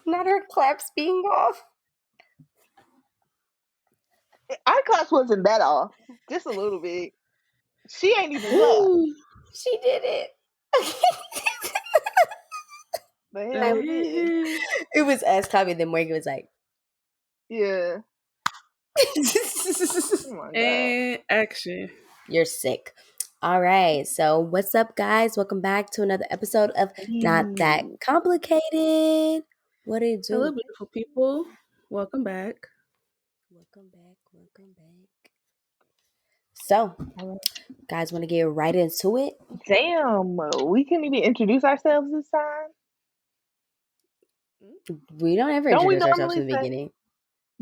Not her claps being off. Our claps wasn't that off. Just a little bit. She ain't even clap. She did it. The hell we did. It was us clapping. Then Morgan was like, Yeah. Oh my God. And action. You're sick. All right. So what's up, guys? Welcome back to another episode of Not That Complicated. What do you do? Hello, beautiful people. Welcome back. Welcome back. Welcome back. So, guys, want to get right into it? Damn, we couldn't even introduce ourselves this time. We don't ever Don't we introduce ourselves in normally the say- beginning.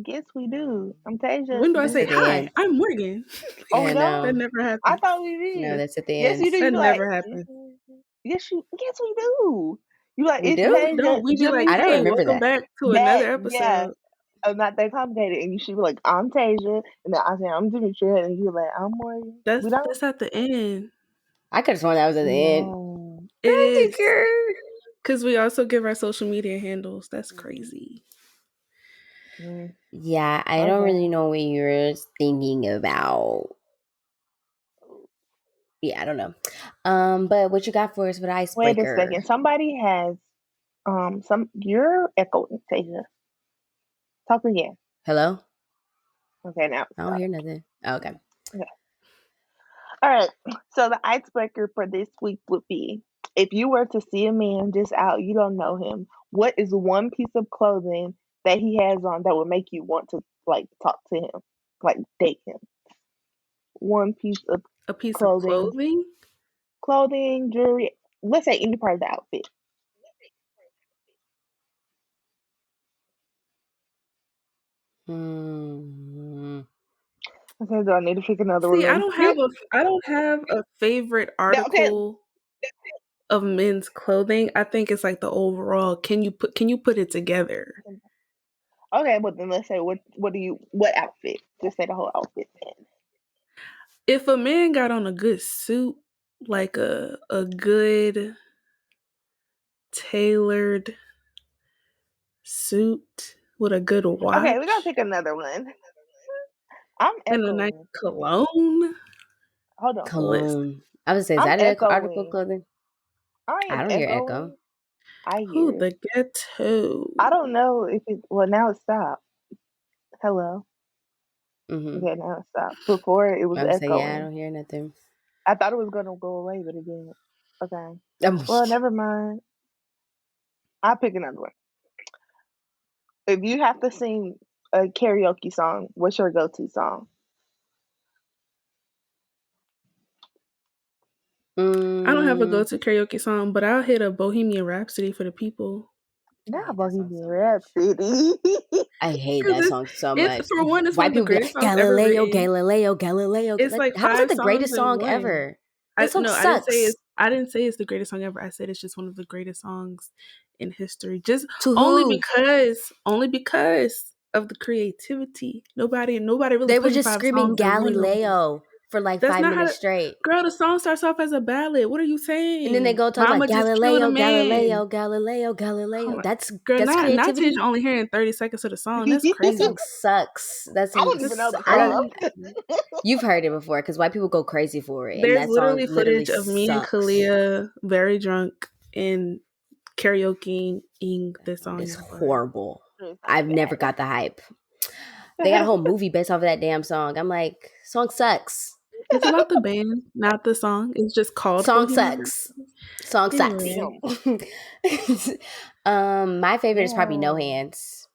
Yes, we do. I'm Tasia. When do I say at the hi? end. I'm Morgan. Oh, Yeah, no. That never happened. I thought we did. No, that's at the Yes, end. you do. That You never like, happened. Yes, we do. You like, We it's do? Tasia, No, we be like, I don't hey, remember welcome that. back to another episode. Yeah. Not That Complicated. And you should be like, I'm Tasia. And then I say, I'm Jametra. And you're like, I'm Morgan. That's at the end. I could have sworn that was at the end. No. It is. Girl. Because we also give our social media handles. That's crazy. Yeah, I don't really know what you're thinking about. Yeah, I don't know. But what you got for us with Icebreaker? Wait a second. Somebody has you're echoing, Tasia. Talk again. Hello? Okay, now. I don't hear nothing. Oh, okay. All right. So the icebreaker for this week would be, if you were to see a man just out, you don't know him, what is one piece of clothing that he has on that would make you want to like talk to him, like date him? One piece of A piece clothing. of clothing? Clothing, jewelry, let's say any part of the outfit. Okay, do I need to pick another one? See, I don't have a favorite article of men's clothing. I think it's like the overall. Can you put it together? Okay, but then let's say what outfit? Just say the whole outfit then. If a man got on a good suit, like a good tailored suit with a good watch. Okay, we're gonna pick another one. I'm and echoing. a nice cologne. Hold on. Cologne. I was saying, is that an article of clothing? I don't hear echo. I hear Who the ghetto? I don't know if it. Well, now it stopped. Hello. Mm-hmm. Okay, now it stopped. Before it was echoing. Yeah, I don't hear nothing. I thought it was gonna go away, but it didn't. Okay. Well, never mind. I'll pick another one. If you have to sing a karaoke song, what's your go-to song? I don't have a go-to karaoke song, but I'll hit a Bohemian Rhapsody for the people. Not Bohemian Rhapsody. I hate that song so much. For one, it's White one of the people greatest songs ever written. Galileo. It's like how is it the 5 greatest songs in song one. ever? That song sucks. I didn't say it's the greatest song ever. I said it's just one of the greatest songs in history. Just To only who? because of the creativity. Nobody really. They were just screaming Galileo for like 5 minutes straight. Girl, the song starts off as a ballad. What are you saying? And then they go talk Mama like Galileo. Oh, that's girl, that's creativity. Not only hearing 30 seconds of the song. That's crazy. That song sucks. That song I don't even know the song. You've heard it before because white people go crazy for it. There's and that song footage of me and sucks. Kalia very drunk and karaokeing this song. It's horrible. I've never got the hype. They got a whole movie based off of that damn song. I'm like, song sucks. It's about the band, not the song. It's just called Song sucks. Song sucks. My favorite is probably No Hands.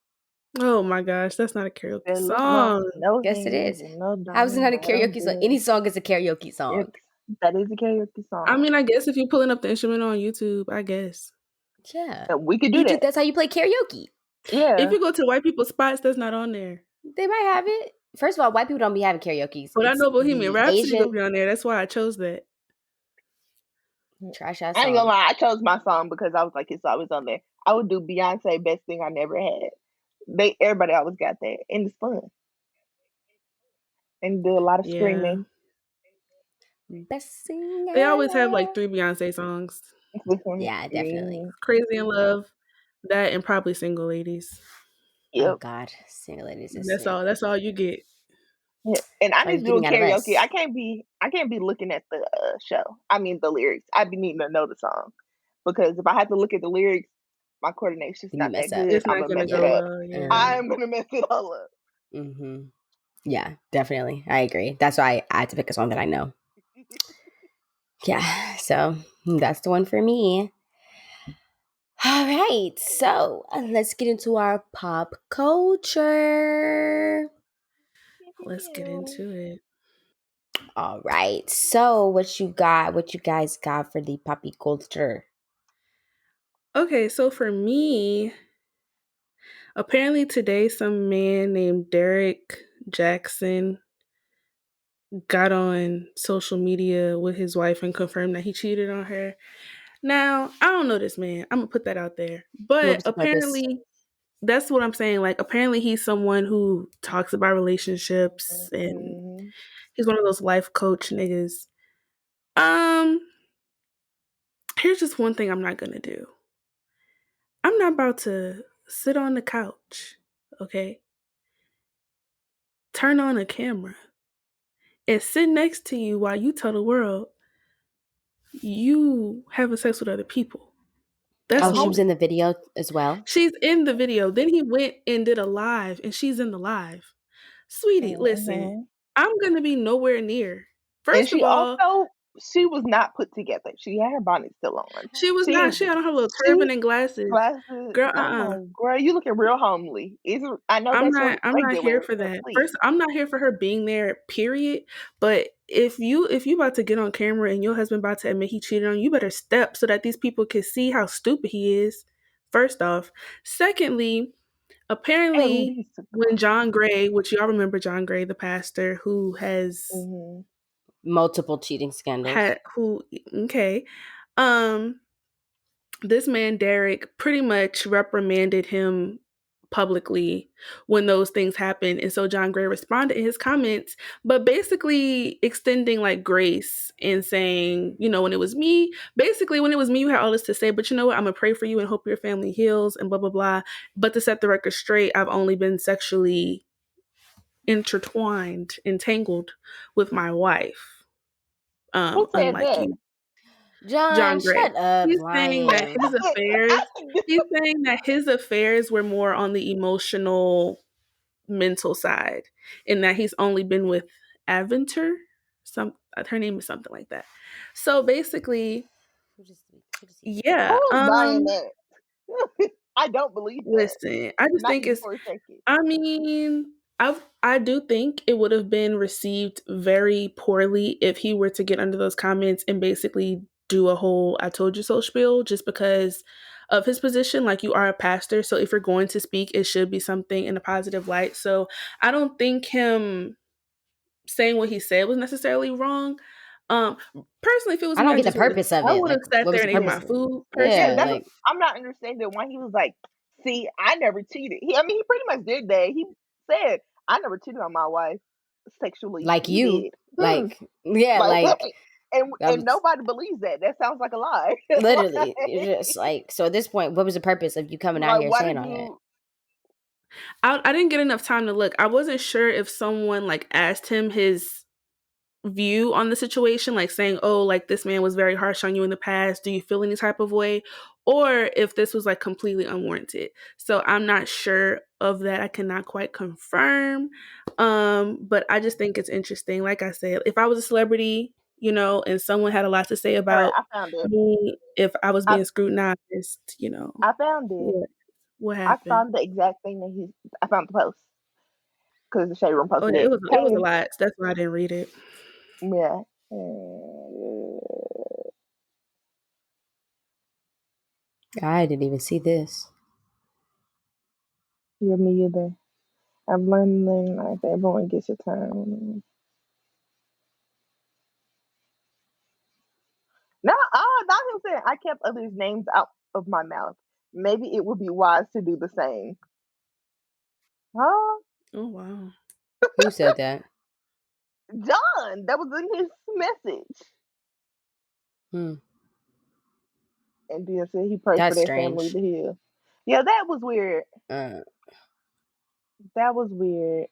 Oh my gosh, that's not a karaoke song. Yes, it is. How is it not a karaoke song? Any song is a karaoke song. That is a karaoke song. I mean, I guess if you're pulling up the instrument on YouTube, I guess. Yeah. We could do that. That's how you play karaoke. Yeah. If you go to white people's spots, that's not on there. They might have it. First of all, white people don't be having karaoke. But I know Bohemian Rhapsody will be on there. That's why I chose that. Trash ass song. I ain't gonna lie, I chose my song because I was like, it's always on there. I would do Beyonce, Best Thing I Never Had. Everybody always got that, and it's fun. And do a lot of screaming. Best thing they always have like 3 Beyonce songs. Yeah, definitely. Crazy in Love, That and probably single ladies. Oh Yep. God, single ladies is That's all. That's all you get. Yeah. And I that's all need you're to do a getting out of karaoke. us. I can't be looking at the show. I mean the lyrics. I be needing to know the song because if I have to look at the lyrics, my coordination's You not mess that up. good. It's I'm not gonna gonna mess it go Yeah. up. well. Yeah. I'm gonna mess it all up. Mm-hmm. Yeah, definitely. I agree. That's why I had to pick a song that I know. Yeah, so that's the one for me. All right, so let's get into our pop culture. Let's get into it. All right, so what you got? What you guys got for the poppy culture? Okay, so for me, apparently today some man named Derek Jackson got on social media with his wife and confirmed that he cheated on her. Now, I don't know this man. I'm gonna put that out there. What But was the purpose? apparently that's what I'm saying. Like apparently he's someone who talks about relationships and Mm-hmm. he's one of those life coach niggas. Um, here's just one thing I'm not gonna do. I'm not about to sit on the couch, okay? Turn on a camera and sit next to you while you tell the world you having sex with other people. Oh, That's she was one. in the video as well. She's in the video. Then he went and did a live and she's in the live. Sweetie, listen, Mm-hmm. I'm going to be nowhere near. And First of she all, also she was not put together. She had her bonnet still on. she was not. She She had on her little turban she and glasses. glasses. Girl, I'm like, girl, you looking real homely. Is I know that's your I'm not here regular, for but that. please. First, I'm not here for her being there, period. But if you about to get on camera and your husband about to admit he cheated on you, you better step so that these people can see how stupid he is. First off. Secondly, At apparently least. when John Gray, which y'all remember John Gray, the pastor who has Mm-hmm. Multiple cheating scandals. had who okay. Um this man Derek pretty much reprimanded him publicly when those things happened, and so John Gray responded in his comments, but basically extending like grace and saying, when it was me, basically when it was me, you had all this to say, but you know what, I'm gonna pray for you and hope your family heals and blah blah blah. But to set the record straight, I've only been sexually entangled with my wife, Who said unlike that? you. John, John Gray. shut up, He's saying that lying. his affairs he's saying that his affairs were more on the emotional, mental side, and that he's only been with Aventer. Her name is something like that. So basically, Who does he think he yeah. Who's buying that? I don't believe that. Listen, I just Not think even it's for a second. I mean, I do think it would have been received very poorly if he were to get under those comments and basically do a whole "I told you so" spiel, just because of his position. Like, you are a pastor, so if you're going to speak, it should be something in a positive light. So I don't think him saying what he said was necessarily wrong. Um, Personally, if it was I me, don't get the purpose of I it. would have Like, sat what was there the and ate Yeah. my purpose of it? food. Yeah, Yeah, Personally, that's like I'm not understanding why he was like, see, I never cheated. I mean, he pretty much did that. He said, I never cheated on my wife sexually. like You you, did. like yeah, Like, like that and was nobody believes that. That sounds like a lie. literally it's just like. So at this point, what was the purpose of you coming out Like, here why saying did all that? you? I didn't get enough time to look. I wasn't sure if someone like asked him his view on the situation, like saying, "Oh, like this man was very harsh on you in the past. Do you feel any type of way?" Or if this was like completely unwarranted. So I'm not sure of that. I cannot quite confirm. But I just think it's interesting. Like I said, if I was a celebrity, and someone had a lot to say All right, about I found it. me, if I was I being scrutinized, I found it. what I happened? found the exact thing that he. I found the post because the shade room Oh, posted yeah, it it. was it was a Hey, lot. That's why I didn't read it. yeah. I didn't even see this. Yeah, me either. I'm learning like everyone gets a turn. No, not him saying I kept others' names out of my mouth. Maybe it would be wise to do the same. Huh? Oh wow. Who said that? John, that was in his message. Hmm, And then said he prayed for that's their family strange. to heal. Yeah, that was weird. Uh, That was weird.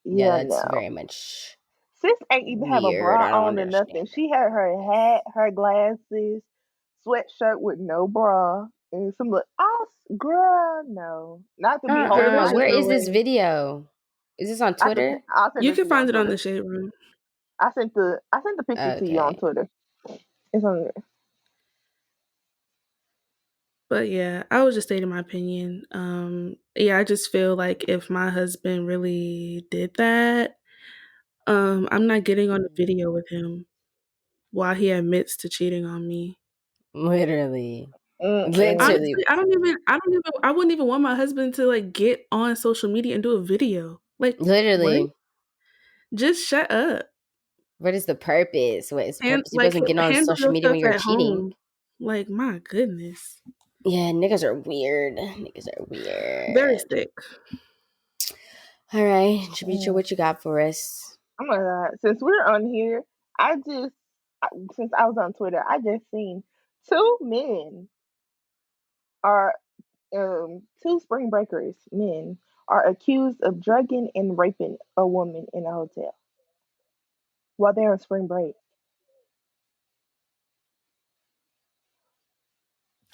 yeah, Yeah, that's no. very much Sis ain't even have a weird. bra I don't on or nothing. understand She had her hat, her glasses, sweatshirt with no bra, and some look. Oh, girl, no, not to be Girl, holding there's my just Where no is this way. hand. video? Is this on Twitter? I'll send You it to can you on find it on Twitter. the Shade Room. I sent the picture to you on Okay. Twitter. It's on there. But yeah, I was just stating my opinion. Yeah, I just feel like if my husband really did that, I'm not getting on the video with him while he admits to cheating on me. Literally. Mm-mm. Literally. Honestly, I wouldn't even want my husband to like get on social media and do a video. Like, what? Literally. Just shut up What is the purpose? What is the and purpose? You like wasn't getting on handle social your media stuff when you're at cheating. home. Like, my goodness, Yeah, niggas are weird. Niggas are very weird. sick. All right, Jametra, Mm. what you got for us? Oh my god! Since we're on here, since I was on Twitter, I just seen two men are two spring breakers men are accused of drugging and raping a woman in a hotel while they're on spring break.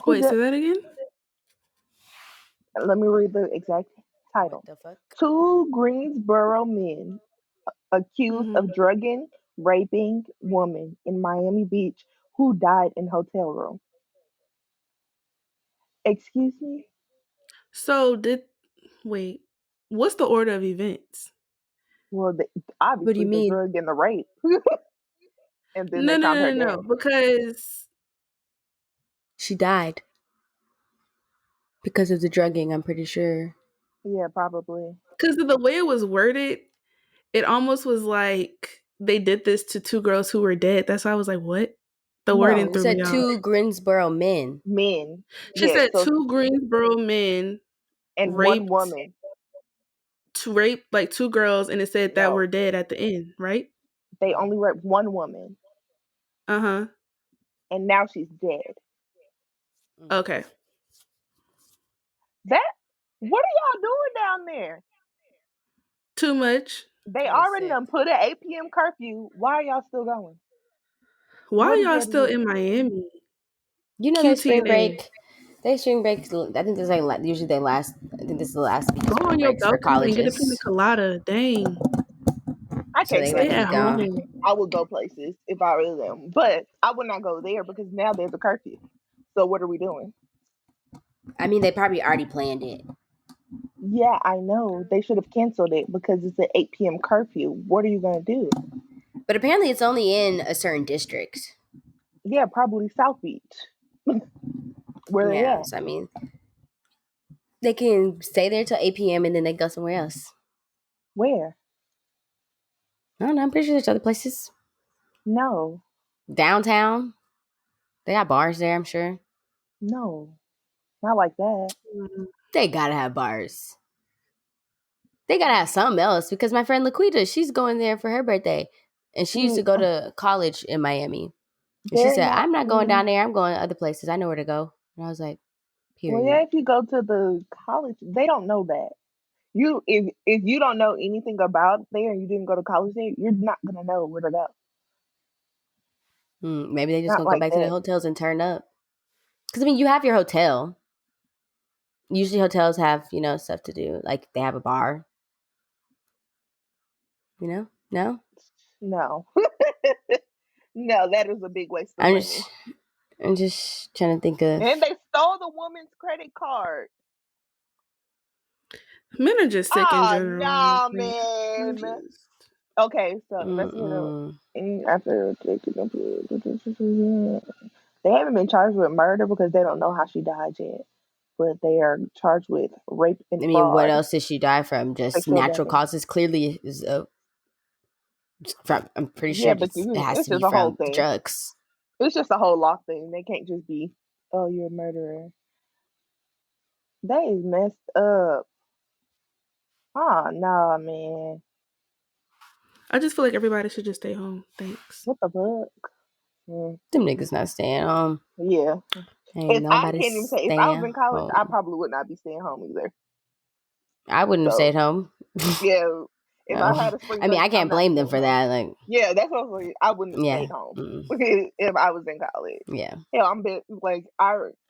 Who Wait, did? say that again? Let me read the exact What title. the fuck? Two Greensboro men accused Hmm. of drugging, raping woman in Miami Beach who died in hotel room. Excuse me? So did wait? What's the order of events? Well, What do you obviously the mean? drug and the rape, and then No, they no, found her no, no, dead. no. She died because of the drugging, I'm pretty sure. Yeah, probably. Because of the way it was worded, it almost was like they did this to two girls who were dead. That's why I was like, what? The wording No, It threw me said off. two Greensboro men. men. She Yes, said so two Greensboro men and one raped woman. to rape like two girls, and it said that No, were dead at the end, right? they only raped one woman, Uh huh. and now she's dead. Okay. That what are y'all doing down there? Too much. They Kind of already sick. done put an 8 p.m. curfew. Why are y'all still going? Why are What is y'all there to still do? in Miami? You know, they spring QTA. break. They spring break. I think this like usually they last. I think this is the last week of Go spring on your breaks for balcony and get a pina colleges, colada. Dang. I so can't they say about Stay to that. be at gone. home. I would go places if I really them, but I would not go there because now there's a curfew. So what are we doing? I mean, they probably already planned it, Yeah, I know they should have canceled it because it's an 8 p.m. curfew. What are you gonna do? but apparently it's only in a certain district. Yeah, probably South Beach. Where they Yeah, at? so I mean, they can stay there till 8 p.m. and then they go somewhere else. Where? I don't know. I'm pretty sure there's other places No, downtown. They got bars there. I'm sure no, not like that. Mm. they gotta have bars. They gotta have something else because my friend Laquita, she's going there for her birthday, and she used to Mm, go to college in Miami. And she they're said, not. "I'm not going down there. I'm going to other places. I know where to go." And I was like, Well, yeah, "Period." if you go to the college, they don't know that. If you don't know anything about there and you didn't go to college there, you're not gonna know where to go. Maybe they just Not gonna go like back to the that. hotels and turn up. Because I mean, you have your hotel. Usually, hotels have stuff to do. Like they have a bar. No. No, no, that is a big waste of I'm money. just, I'm just trying to think of. And they stole the woman's credit card. Men are just sick in Ah, general, nah, honestly. They're man. just Okay, so let's get it. Mm-mm. After taking they haven't been charged with murder because they don't know how she died yet, but they are charged with rape and I mean, what fraud, else did she die from? Just sexual natural damage. causes. Clearly, is from. I'm pretty sure Yeah, but it has it's to be just a whole from the thing. drugs. It's just a whole law thing. They can't just be, oh, you're a murderer. That is messed up. Oh, nah, man. I just feel like everybody should just stay home. Thanks. What the fuck? Mm, Them niggas not staying home. yeah. Ain't If I nobody can't even say, if I was staying in college, I home. probably would not be staying home either. I wouldn't have So stayed home. yeah, if I had a spring I mean, break, I I'm can't not blame them staying for home. that. Like, Yeah, that's what I was like. I wouldn't have yeah, stayed home if I was in college. yeah, Hell, I'm bet like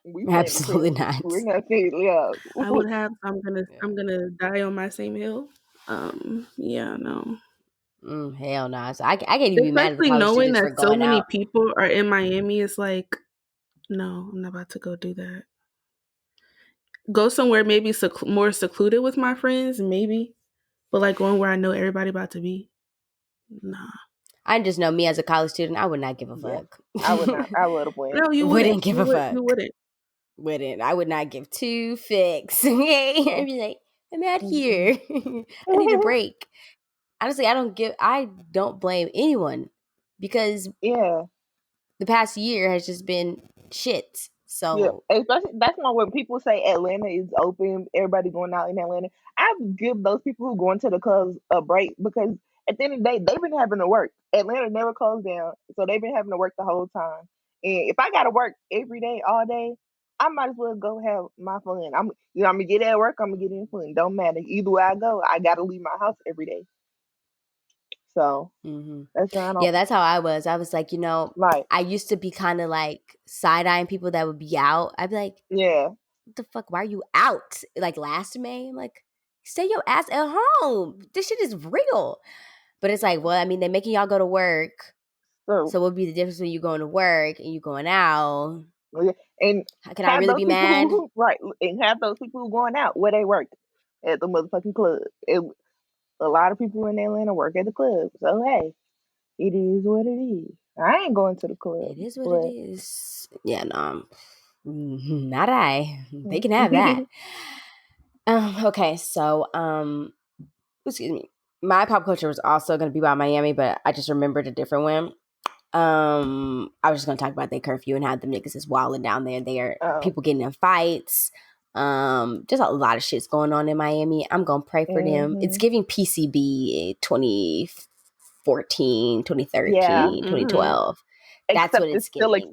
we plan the trip. absolutely not. We're not staying. Yeah, I would have. Yeah. I'm gonna die on my same hill. Yeah, no. Hell no. So I can't even be mad at the Especially college knowing students that for so going many out. people are in Miami is like, no, I'm not about to go do that. Go somewhere maybe more secluded with my friends, maybe, but like going where I know everybody about to be, nah. I just know me as a college student, I would not give a yeah. fuck. I would not. I would have went. No, you Wouldn't wouldn't. give a You fuck. wouldn't. Wouldn't. I would not give two fix. I'd be like, I'm out Mm-mm. here. I need a break. Honestly, I don't blame anyone because Yeah. the past year has just been shit. Yeah, So especially that's why when people say Atlanta is open, everybody going out in Atlanta. I give those people who going to the clubs a break because at the end of the day, they've been having to work. Atlanta never closed down, so they've been having to work the whole time. And if I got to work every day, all day, I might as well go have my fun. I'm gonna get at work. I'm gonna get in fun. Don't matter either way I go. I got to leave my house every day. So that's why I yeah, don't that's how I was. I was like, like. I used to be kind of like side eyeing people that would be out. I'd be like, Yeah, what the fuck? Why are you out? Like last May, I'm like, stay your ass at home. This shit is real. But it's like, well, I mean, they're making y'all go to work. so So what would be the difference between you going to work and you going out? yeah, and Can I have really those be people mad? right, and have those people who going out where they work at the motherfucking club. A lot of people in Atlanta work at the club, so hey, it is what it is. I ain't going to the club, It is what it but is. Yeah, no, not I. They can have that. Okay, so excuse me. My pop culture was also going to be about Miami, but I just remembered a different one. I was just gonna talk about their curfew and how the niggas is wilding down there. They are oh, people getting in fights. Just a lot of shit's going on in Miami. I'm gonna pray for them. It's hmm giving PCB 2014, yeah. 2013, Mm-hmm. 2012. That's what Except it's it's still giving.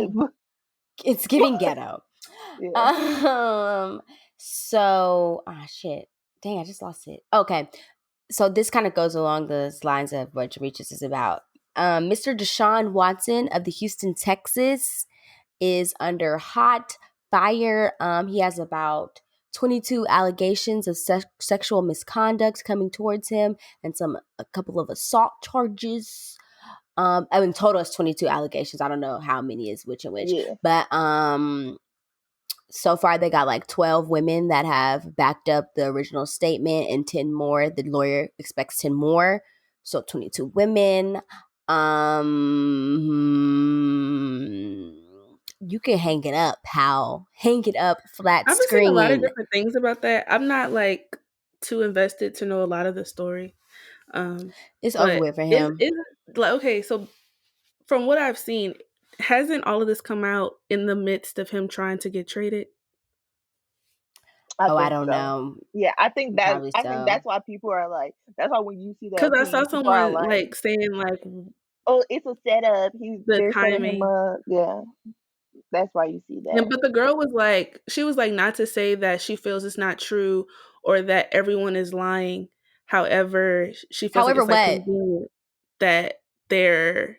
expensive. It's giving ghetto. Yeah. Um so shit. Dang, I just lost it. Okay. So this kind of goes along the lines of what Jametra is about. Mr. Deshaun Watson of the Houston, Texas, is under hot fire. He has about 22 allegations of sexual misconduct coming towards him, and a couple of assault charges. I mean, total is 22 allegations. I don't know how many is which and which, Yeah. but so far they got like 12 women that have backed up the original statement and 10 more. The lawyer expects 10 more, so 22 women. You can hang it up, pal. Hang it up, flat I've been seeing a lot of screen. different things about that. I'm not like too invested to know a lot of the story. It's over But with for him. is like, okay, so from what I've seen, hasn't all of this come out in the midst of him trying to get traded? I Oh, I think don't so. know. Yeah, Probably I think so. that's why people are like that's why when you see that Because I saw opinion, people are someone like, like saying like oh, it's a setup. the They're setting him timing. up. Yeah, that's why you see that. And but the girl was like, she was like, not to say that she feels it's not true or that everyone is lying. However, she feels like However, it's like what? convenient that they're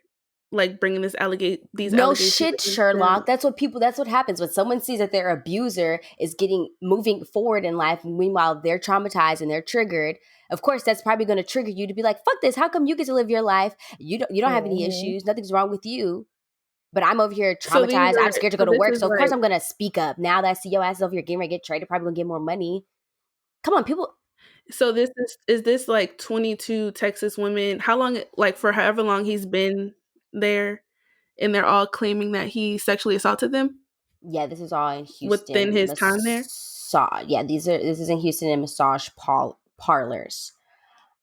like bringing these No allegations shit, against them. Sherlock. That's what happens when someone sees that their abuser is moving forward in life. Meanwhile, they're traumatized and they're triggered. Of course, that's probably going to trigger you to be like, fuck this. How come you get to live your life? You don't have any Hmm. issues. Nothing's wrong with you. But I'm over here So these traumatized. I'm are scared to go so to this work. is So of course like I'm going to speak up. Now that I see your ass over here getting ready to get traded, probably going to get more money. Come on, people. so this is this like 22 Texas women? How long like for however long he's been there and they're all claiming that he sexually assaulted them Yeah, this is all in within Houston. his time there? Massage. Yeah, this is in Houston and massage parlors.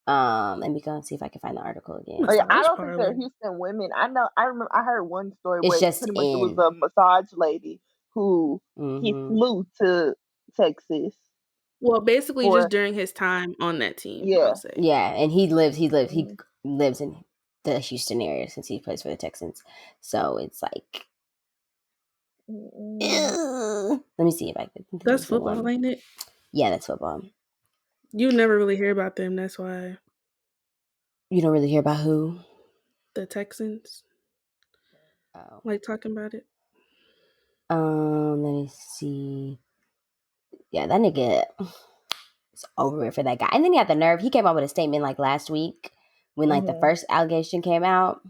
Let me go and see if I can find the article Oh, again. yeah, I Massage don't think they're parlor. Houston women. I know. I remember. I heard one story It's where just pretty much it was in. a massage lady who he Mm-hmm. flew to Texas Well, basically just for. during his time on that team, I'll Yeah. say. Yeah, and he Mhm. lives in the Houston area since he plays for the Texans. So it's like Mm-mm. Let me see if I can think of That's this football, one. ain't it? Yeah, that's football. You never really hear about them. That's why You don't really hear about who? the Texans Oh. like talking about it. Let me see. Yeah, that nigga is over it for that guy. And then he had the nerve. He came out with a statement like last week when like the Mm-hmm. first allegation came out.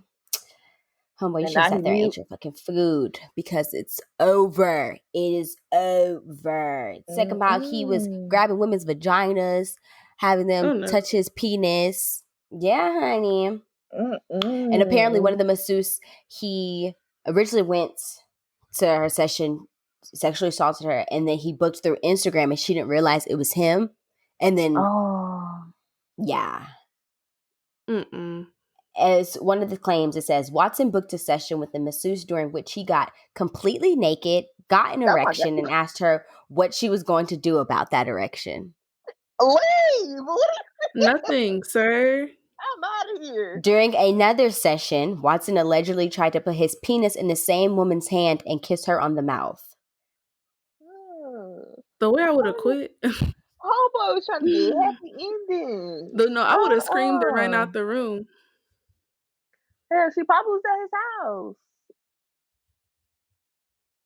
Homeboy, you And should have now he sat there and mute. ate your fucking food because it's over. It is over. Second about he was Mm-mm. grabbing women's vaginas, having them Oh no. touch his penis. Yeah, honey. And apparently, one of Mm-mm. the masseuse, he originally went to her session, sexually assaulted her, and then he booked through Instagram, and she didn't realize it was him. And then, Oh. yeah, Mm-mm. as one of the claims, it says Watson booked a session with the masseuse during which he got completely naked, got an Oh my God. erection, and asked her what she was going to do about that erection. Leave! Nothing, sir. I'm out of here. During another session, Watson allegedly tried to put his penis in the same woman's hand and kiss her on the mouth. The way I would have quit. Homeboy was trying to get happy endings. No, I would have screamed and ran out the room. Yeah, she probably was at his house.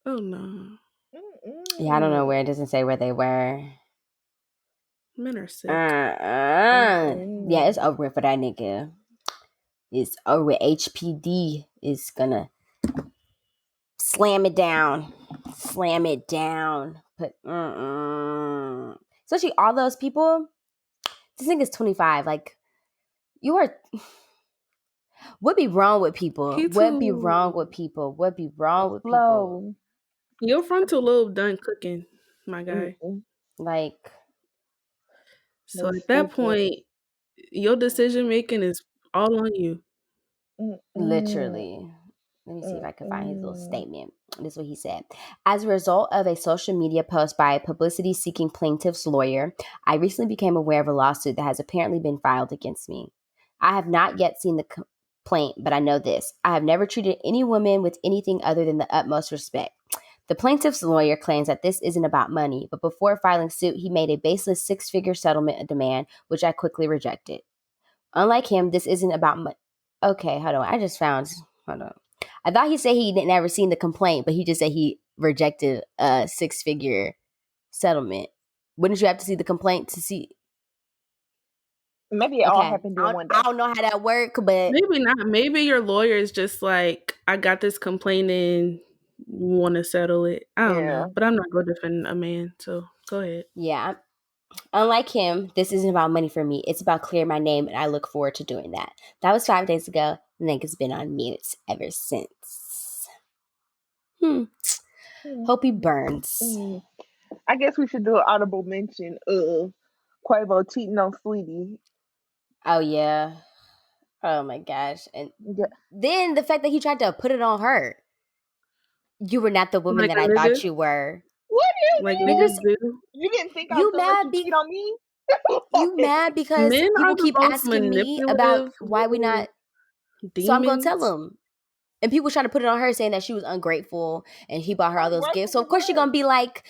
Oh no. Yeah, I don't know Mm-mm. where. It doesn't say where they were. Men are sick. Yeah, it's Mm-mm. over with for that nigga. It's over with. HPD is gonna slam it down. Slam it down. But especially all those people. This nigga's 25. Like, you are. What be wrong with people? He What be wrong with too. people? What be wrong with people? Slow. Your frontal lobe done cooking, my guy. Mm-mm. Like, So That's at that stupid. point, your decision making is all on you. Mm-mm. literally. Let me see if I can find his little Mm-mm. statement. This is what he said. As a result of a social media post by a publicity seeking plaintiff's lawyer, I recently became aware of a lawsuit that has apparently been filed against me. I have not yet seen the complaint, but I know this. I have never treated any woman with anything other than the utmost respect. The plaintiff's lawyer claims that this isn't about money, but before filing suit, he made a baseless six-figure settlement demand, which I quickly rejected. Unlike him, this isn't about money. Okay, hold on. I just found. Hold on. I thought he said he never seen the complaint, but he just said he rejected a six-figure settlement. Wouldn't you have to see the complaint to see? Maybe it all Okay, happened in one I day. don't know how that work, but Maybe not. Maybe your lawyer is just like, I got this complaint in, want to settle it. I don't Yeah. know. But I'm not going to defend a man. So go ahead. yeah. Unlike him, this isn't about money for me. It's about clearing my name, and I look forward to doing that. That was 5 days ago. The nigga's been on mute ever since. Hope he burns. Mm. I guess we should do an audible mention of Quavo cheating on Sweetie. Oh yeah. Oh my gosh. And Yeah. then the fact that he tried to put it on her. You were not the woman Like that a I nigga. thought you were. What Like do Niggas, niggas you do. mean? You didn't think I was you gonna let mad you be cheat on me? you mad because Men are people the keep most asking me about manipulative why we little not. So I'm gonna tell demons. them. And people trying to put it on her, saying that she was ungrateful and he bought her all I'm those grateful gifts. So for of course what? she's gonna be like,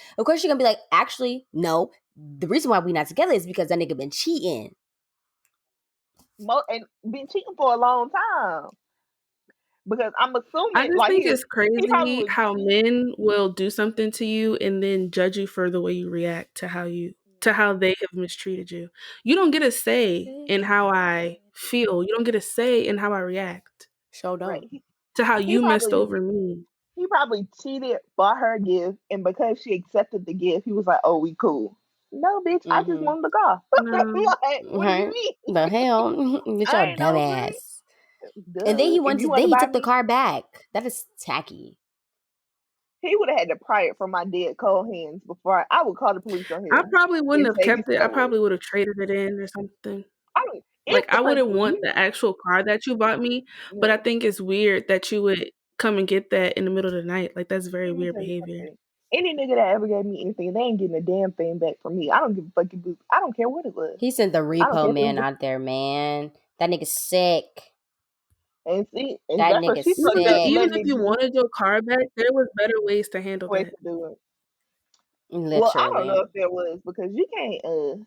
actually, no. The reason why we not together is because that nigga been cheating. And been cheating for a long time. Because I'm I assuming just like think he it's probably crazy would how cheat. men will do something to you and then judge you for the way you react to how they have mistreated you. You don't get a say in how I feel. You don't get a say in how I react Show Right. don't. to how He you messed probably over me. he probably cheated, bought her a gift, and because she accepted the gift, he was like, "Oh, we cool." No, bitch, I just Mm-hmm. wanted to go. No. Like, what do you Right? mean? The hell, bitch, I your ain't no freak. dumbass. And then Duh. If you want then to he buy took the me, car back. That is tacky. he would have had to pry it from my dead cold hands before I would call the police on I him probably wouldn't and have say he kept it. I stole it. probably would have traded it in or something. I don't. Like If the I wouldn't person want you the actual car that you bought me, but I yeah, think it's weird that you would come and get that in the middle of the night. Like that's very let me weird tell you behavior. something. Any nigga that ever gave me anything, they ain't getting a damn thing back from me. I don't give a fucking boot. I don't care what it was. He sent the I don't care repo if it man was out there, man. That nigga's sick. And see, and That that's what nigga she's Even supposed if to you, be said, even letting if it you do. wanted your car back, there was better ways to handle Way that. to do it. Well, I don't know literally. if there was because you can't.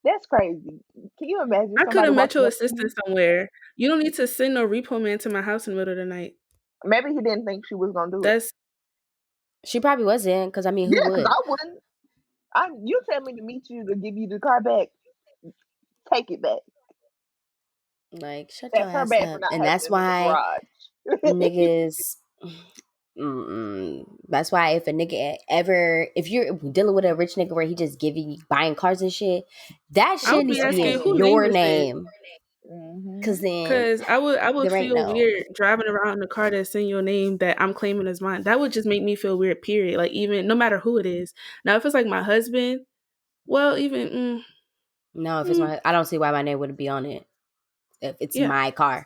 That's crazy. Can you imagine I could somebody have met walking your up to assistant you? somewhere. You don't need to send no repo man to my house in the middle of the night. Maybe he didn't think she was gonna do it. That's She probably wasn't, because I mean, who Yeah, because would? I wouldn't. You tell me to meet you to give you the car back, take it back. Like, shut your That's her ass bad for up. not And having that's it in the why garage. niggas. That's why if a nigga ever, if you're dealing with a rich nigga where he just giving you buying cars and shit, that I shit would be needs to Your be in asking who name. name your is it? name. Cause Hmm. then Cause I would there ain't feel no. weird driving around in a car that's in your name that I'm claiming as mine. That would just make me feel weird. Period. Like even no matter who it is. Now if it's like my husband, well even No, if it's mm, my, I don't see why my name wouldn't be on it. If it's yeah. my car.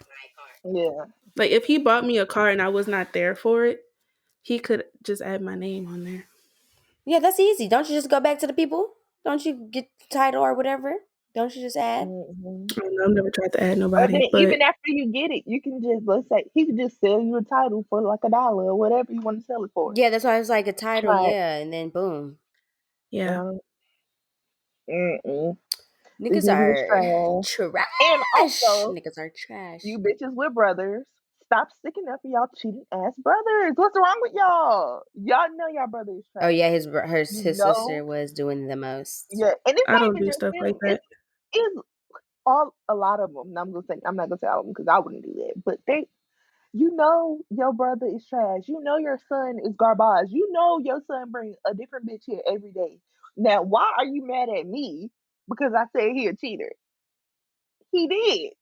Yeah. Like if he bought me a car and I was not there for it, he could just add my name on there. Yeah, that's easy. Don't you just go back to the people? Don't you get the title or whatever? Don't you just add? Hmm. I don't know, I've never tried to add Or then nobody, but even after you get it, you can just let's say he could just sell you a title for like $1 or whatever you want to sell it for. Yeah, that's why it's like a title. Right. Yeah, and then boom, yeah. Um, mm-mm. These niggas niggas is are trash. And trash. also, Niggas are trash. you bitches with brothers, stop sticking up for y'all cheating ass brothers. What's wrong with y'all? Y'all know y'all brother is Oh trash. yeah, his You his sister know, was doing the most. yeah. And it's I not don't even do just stuff like him. that. It's all a lot of them. And I'm not gonna say all of them because I wouldn't do that. But you know, your brother is trash. You know, your son is garbage. You know, your son brings a different bitch here every day. Now, why are you mad at me because I said he a cheater? He did.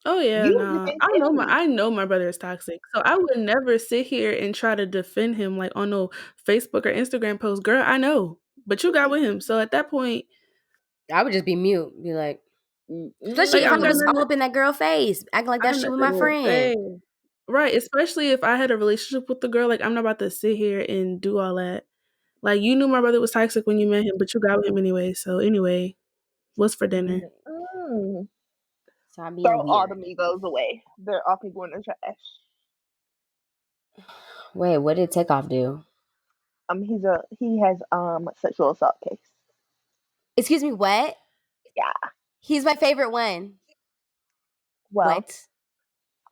Oh yeah, You just no. ain't telling me. I know my brother is toxic. So I would never sit here and try to defend him like on no Facebook or Instagram post. Girl, I know. But you got with him. So at that point, I would just be mute, be like, especially like if I I don't got was Mm-mm. all nothing up in that girl face, acting like I that got shit with nothing my Mm-mm. to friend. say. Right. Especially if I had a relationship with the girl, like I'm not about to sit here and do all that. Like you knew my brother was toxic when you met him, but you got with him anyway. So anyway, what's for dinner? Mm-mm. So I'm being Throw all the weird. Migos away. They're all people in the trash. Wait, what did Takeoff do? He has sexual assault case. Excuse me, what? Yeah. He's my favorite one. Well, What?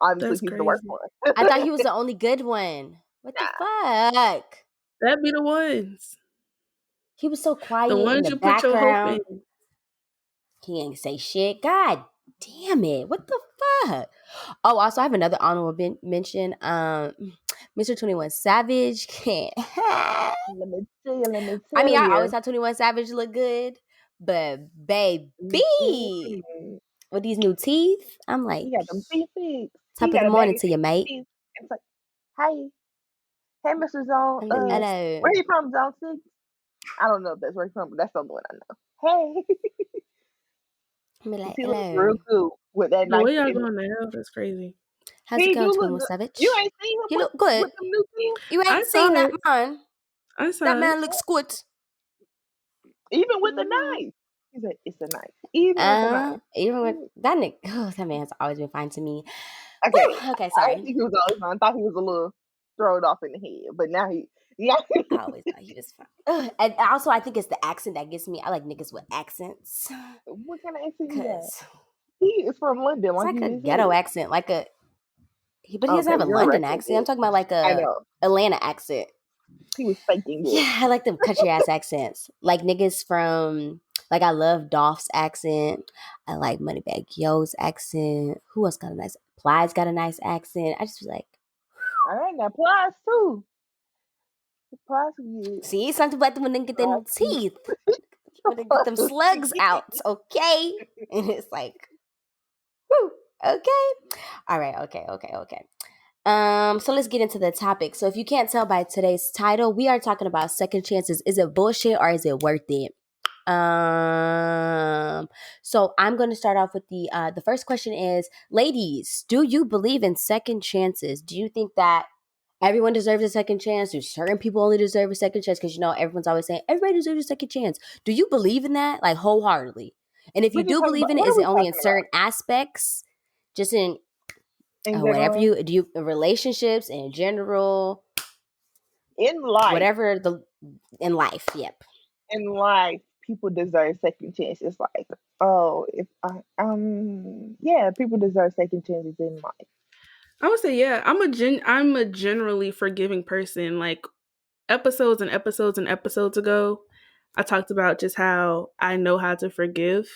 obviously That's he's the worst crazy. one. I thought he was the only good one. What the Nah. fuck? That'd be the ones. He was so The quiet in ones the you put your hope in. background. He ain't say shit. God damn it. What the fuck? Oh, also I have another honorable mention. Mr. 21 Savage can't. Let me I mean, tell I always you. thought 21 Savage looked good, but baby, Mm-mm. with these new teeth, I'm like, He got them feet. top He of got the a bag morning of to you, mate. teeth. It's like, hey, hey, Mr. Zone. Yes. Where Hello. you from, Zone 6? I don't know if that's where he's from, but that's the only one I know. Hey, I'm cause like, he looks real hello. good with that The nice way y'all image. going to hell, that's crazy. How's it He do going, look 21 good. You Savage? ain't seen him You look good. with them new teeth, You I ain't saw seen that it. man. I That saw it. man looks good. even with the Mm-hmm. knife. He said it's a knife, even with the knife. Even with Mm. that nigga, oh, that man has always been fine to me. Okay, Whew, okay, I didn't sorry. think he was always fine. I thought he was a little thrown off in the head, but yeah. I always thought he was fine. Ugh, and also, I think it's the accent that gets me. I like niggas with accents. What kind of accent he got? Cause He is from London, it's like like you a just said. ghetto accent, like but he doesn't Okay, have a you're London racist. accent. I'm talking about like I a know Atlanta accent. he was faking it. Yeah, I like them country ass accents. Like niggas from like I love Dolph's accent. I like Moneybag Yo's accent. Who else got a nice? Plies got a nice accent. I just was like, All right, now Plies too. Plies good. see, something about them when they get their new Plies teeth, when they get them slugs out, okay? And it's like, whew, okay, all right, okay. So let's get into the topic. So if you can't tell by today's title, we are talking about second chances. Is it bullshit or is it worth it? Um, so I'm going to start off with the first question is, ladies, do you believe in second chances? Do you think that everyone deserves a second chance? Do certain people only deserve a second chance? Because everyone's always saying everybody deserves a second chance. Do you believe in that, like wholeheartedly? And if you we can do talk believe about in it, what is are it we only in talking about? certain aspects? Just in in Whatever general. you relationships in general, In life, whatever the in life. Yep. in life, people deserve second chances. Like, oh, if I yeah, people deserve second chances in life. I would say yeah. I'm a generally forgiving person. Like episodes and episodes and episodes ago, I talked about just how I know how to forgive.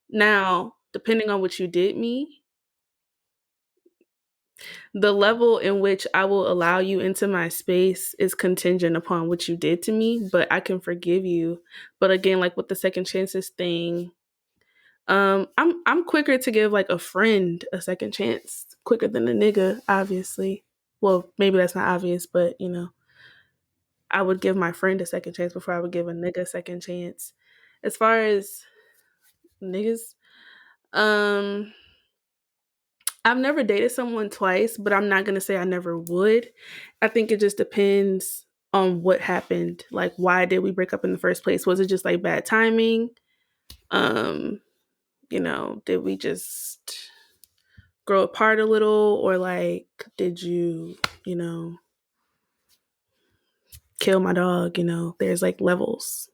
Now, depending on what you did me, the level in which I will allow you into my space is contingent upon what you did to me, but I can forgive you. But again, like with the second chances thing, I'm quicker to give like a friend a second chance quicker than a nigga, obviously. Well, maybe that's not obvious, but you know, I would give my friend a second chance before I would give a nigga a second chance. As far as niggas, um, I've never dated someone twice, but I'm not gonna say I never would. I think it just depends on what happened. Like, why did we break up in the first place? Was it just like bad timing? Um, did we just grow apart a little, or like, did you know, kill my dog? There's like levels.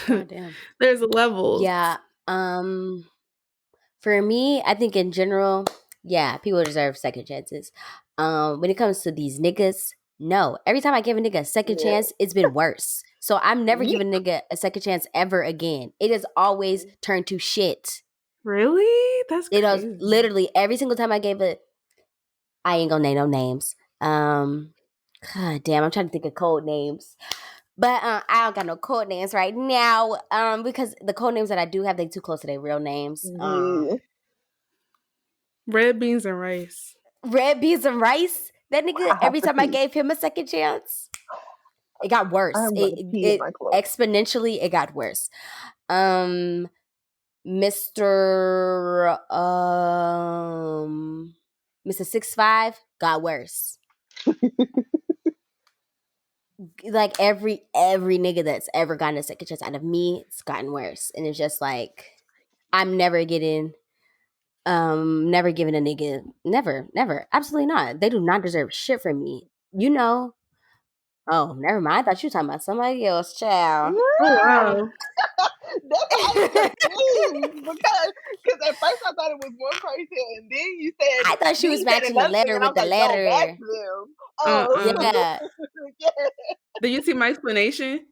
God damn. There's levels. Yeah. Um. For me, I think in general, yeah, people deserve second chances. When it comes to these niggas, no. Every time I give a nigga a second Yeah. chance, it's been worse. So I'm never Yeah. giving a nigga a second chance ever again. It has always turned to shit. Really? That's It was crazy. literally every single time I gave it. I ain't gonna name no names. God damn, I'm trying to think of code names. But I don't got no code names right now. Because the code names that I do have, they too close to their real names. Yeah. Red beans and rice. Red beans and rice. That nigga, I have every to time I pee. gave him a second chance, it got worse. I'm It, gonna pee in it my clothes. exponentially it got worse. Um, Mr. Mr. 6'5" got worse. Like every nigga that's ever gotten a second chance out of me, it's gotten worse. And it's just like I'm never giving a nigga never, absolutely not. They do not deserve shit from me. You know. Oh, never mind. I thought you were talking about somebody else, child. Oh No, wow. that's why I was confused because at first I thought it was one person, and I thought she then was you said matching the another thing, letter and I with was the like, no, that's letter. them. Oh, Yeah. yeah, Did you see my explanation?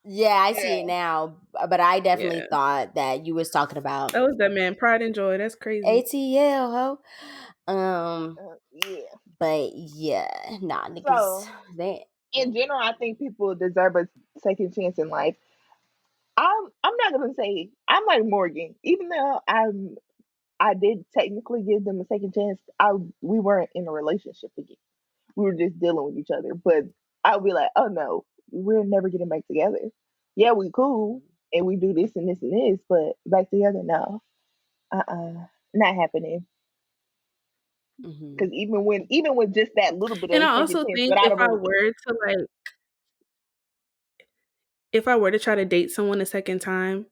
Yeah, I see it yeah, now. But I definitely Yeah. thought that you was talking about That was that man. Pride and joy. That's crazy. ATL, ho. yeah. But yeah, nah, niggas. So They. in general, I think people deserve a second chance in life. I'm not gonna say I'm like Morgan, even though I did technically give them a second chance. We weren't in a relationship again. We were just dealing with each other. But I'll be like, oh no, we're never getting back together. Yeah, we cool and we do this and this and this, but back together, no. Not happening. Hmm. Because even with just that little bit And of I second also chance think without a relationship. if I were to try to date someone a second time,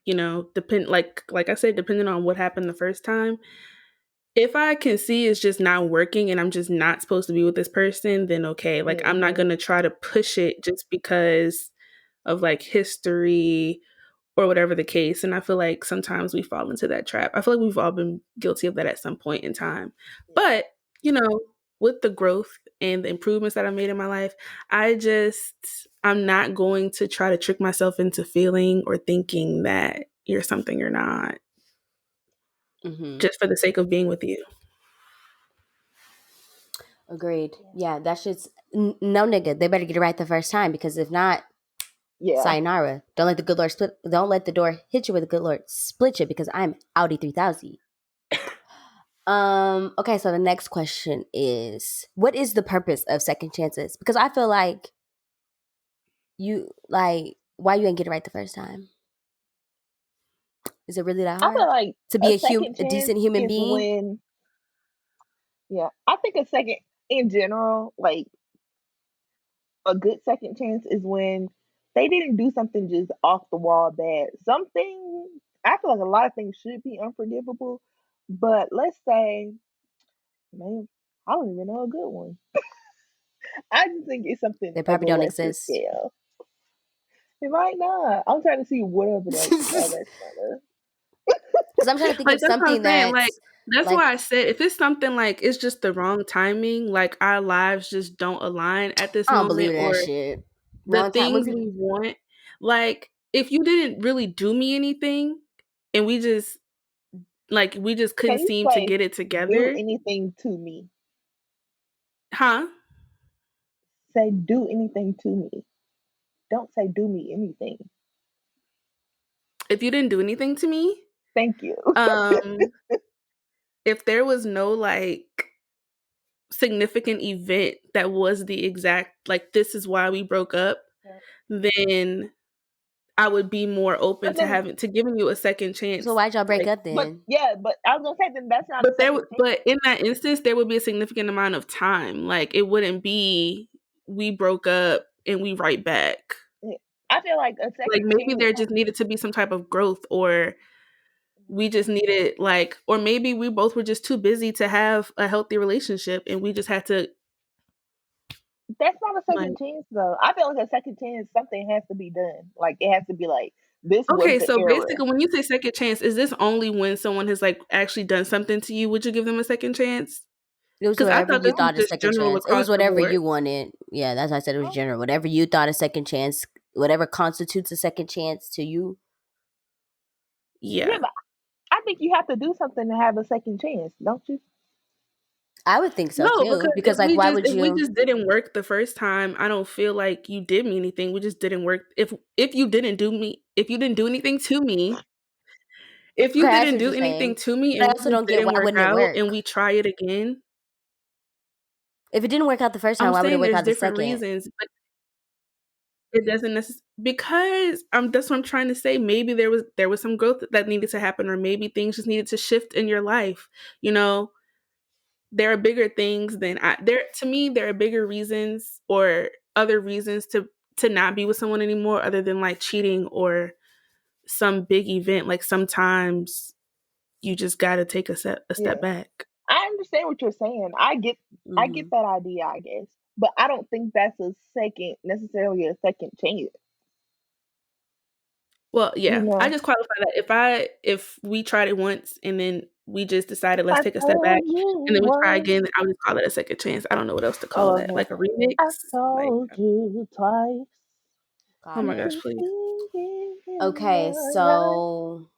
like I said, depending on what happened the first time, if I can see it's just not working and I'm just not supposed to be with this person, then okay. Like I'm not Mm-hmm. gonna try to push it just because of like history or whatever the case. And I feel like sometimes we fall into that trap. I feel like we've all been guilty of that at some point in time. But, you know, with the growth and the improvements that I made in my life, I'm not going to try to trick myself into feeling or thinking that you're something you're not Hmm. just for the sake of being with you. Agreed. Yeah, that shit's no nigga. They better get it right the first time because if not, Yeah. sayonara. Don't let the good Lord split. Don't let the door hit you with the good Lord split you because I'm Audi 3000. Okay, so the next question is what is the purpose of second chances? Because I feel like why you ain't get it right the first time? Is it really that I feel hard like to be a second a chance decent human is being? when, yeah, I think a second in general, like a good second chance is when they didn't do something just off the wall bad. Something, I feel like a lot of things should be unforgivable, But let's say, man, I don't even know a good one. I just think it's something They of probably a don't lesser exist. scale. It might not. I'm trying to see what other lifestyle Because that's gonna. I'm trying to think Like of that's what I'm something saying. Like that's that's like why I said if it's something like it's just the wrong timing, like our lives just don't align at this I don't believe moment, in that or shit. the Wrong time. When things people, we want, like if you didn't really do me anything and we just couldn't Can you seem to say get it do together, anything to me? huh? Say do anything to me. Don't say do me anything. If you didn't do anything to me, Thank you. um, if there was no like significant event that was the exact like this is why we broke up, then I would be more open But to then, having to giving you a second so chance. why'd y'all break Like, up but then? yeah, but I was gonna say then that's not a second but chance. in that instance, there would be a significant amount of time. Like, it wouldn't be we broke up and we right back. I feel like a Like second maybe chance. there just needed to be some type of growth, or we just needed like, or maybe we both were just too busy to have a healthy relationship, and we just had to That's not a like. second chance though. I feel like a second chance, something has to be done. Like it has to be like this was Okay, the so error. basically, when you say second chance, is this only when someone has like actually done something to you? Would you give them a second chance? It was Because I whatever thought you this was thought a just second general chance. It across was the whatever board. you wanted. Yeah, that's why I said it was Oh, general. Whatever you thought a second chance, whatever constitutes a second chance to you. yeah, Yeah. but I think you have to do something to have a second chance, don't you? I would think so No, too. because Because like, why would if we you? just didn't work the first time, I don't feel like you did me anything. We just didn't work. If you didn't do anything to me, if you Okay, I see didn't what do you're anything saying, to me but and I we also just don't get didn't why work wouldn't it out and work? we try it again, If it didn't work out the first time, I'm why would it saying work there's out the different second? reasons, but it doesn't necessarily because that's what I'm trying to say. Maybe there was some growth that needed to happen, or maybe things just needed to shift in your life. You know, there are bigger things than I there to me there are bigger reasons or other reasons to not be with someone anymore other than like cheating or some big event. Like sometimes you just got to take a step Yeah. back. I understand what you're saying. I get Hmm. that idea, I guess. But I don't think that's a second necessarily a second chance. Well, You yeah, I know. just qualify that if we tried it once and then we just decided let's I take a step back told you and then we try once. again, then I would just call it a second chance. I don't know what else to call Oh, that. okay. Like a remix? I Like, told you twice. oh Got my You gosh, it. can please. see it in Okay, my so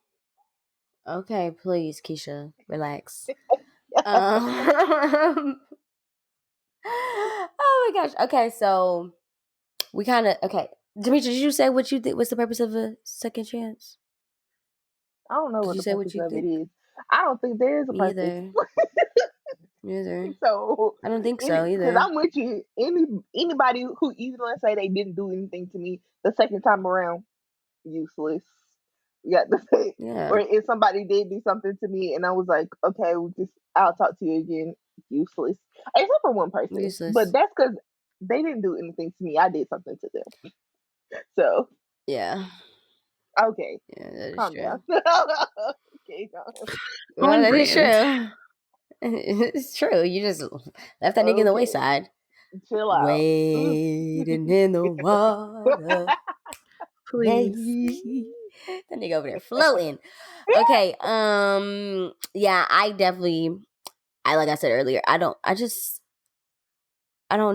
okay, please, Keisha, relax. eyes. Oh my gosh. Okay, so we kind of okay. Demetri, did you say what you think? What's the purpose of a second chance? I don't know Did what you the say what purpose you of it think? is. I don't think there is a Me purpose. either. Me either. So, I don't think so because either. I'm with you. Anybody who even let's say they didn't do anything to me the second time around, useless. You got to say, or Yeah, if somebody did do something to me and I was like, okay, I'll talk to you again. Useless, except for one person, but useless. that's because they didn't do anything to me. I did something to them. So Yeah, okay, yeah, that is calm down. true. Okay, calm. Well, On that is brand. true. It's true. You just left that nigga in the Okay, wayside. chill out. Waiting in the water. Please. Hey, that nigga over there floating. Okay, yeah, I definitely, I like I said earlier, I don't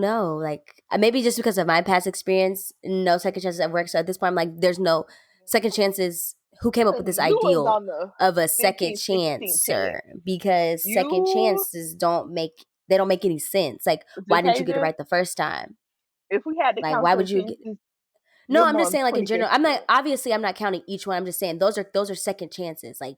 know, like maybe just because of my past experience, no second chances at work. So at this point, I'm like, there's no second chances. Who came up with this You was ideal on the of a second 15, 16 chance. chancer? Because second You, chances don't make any sense. Like, why didn't you get it Jacasha, right the first time? if we had to Like, count why your would you get? chances, No, you're I'm more just on saying, like in general. 25th I'm not chance. obviously I'm not counting each one. I'm just saying those are second chances. Like,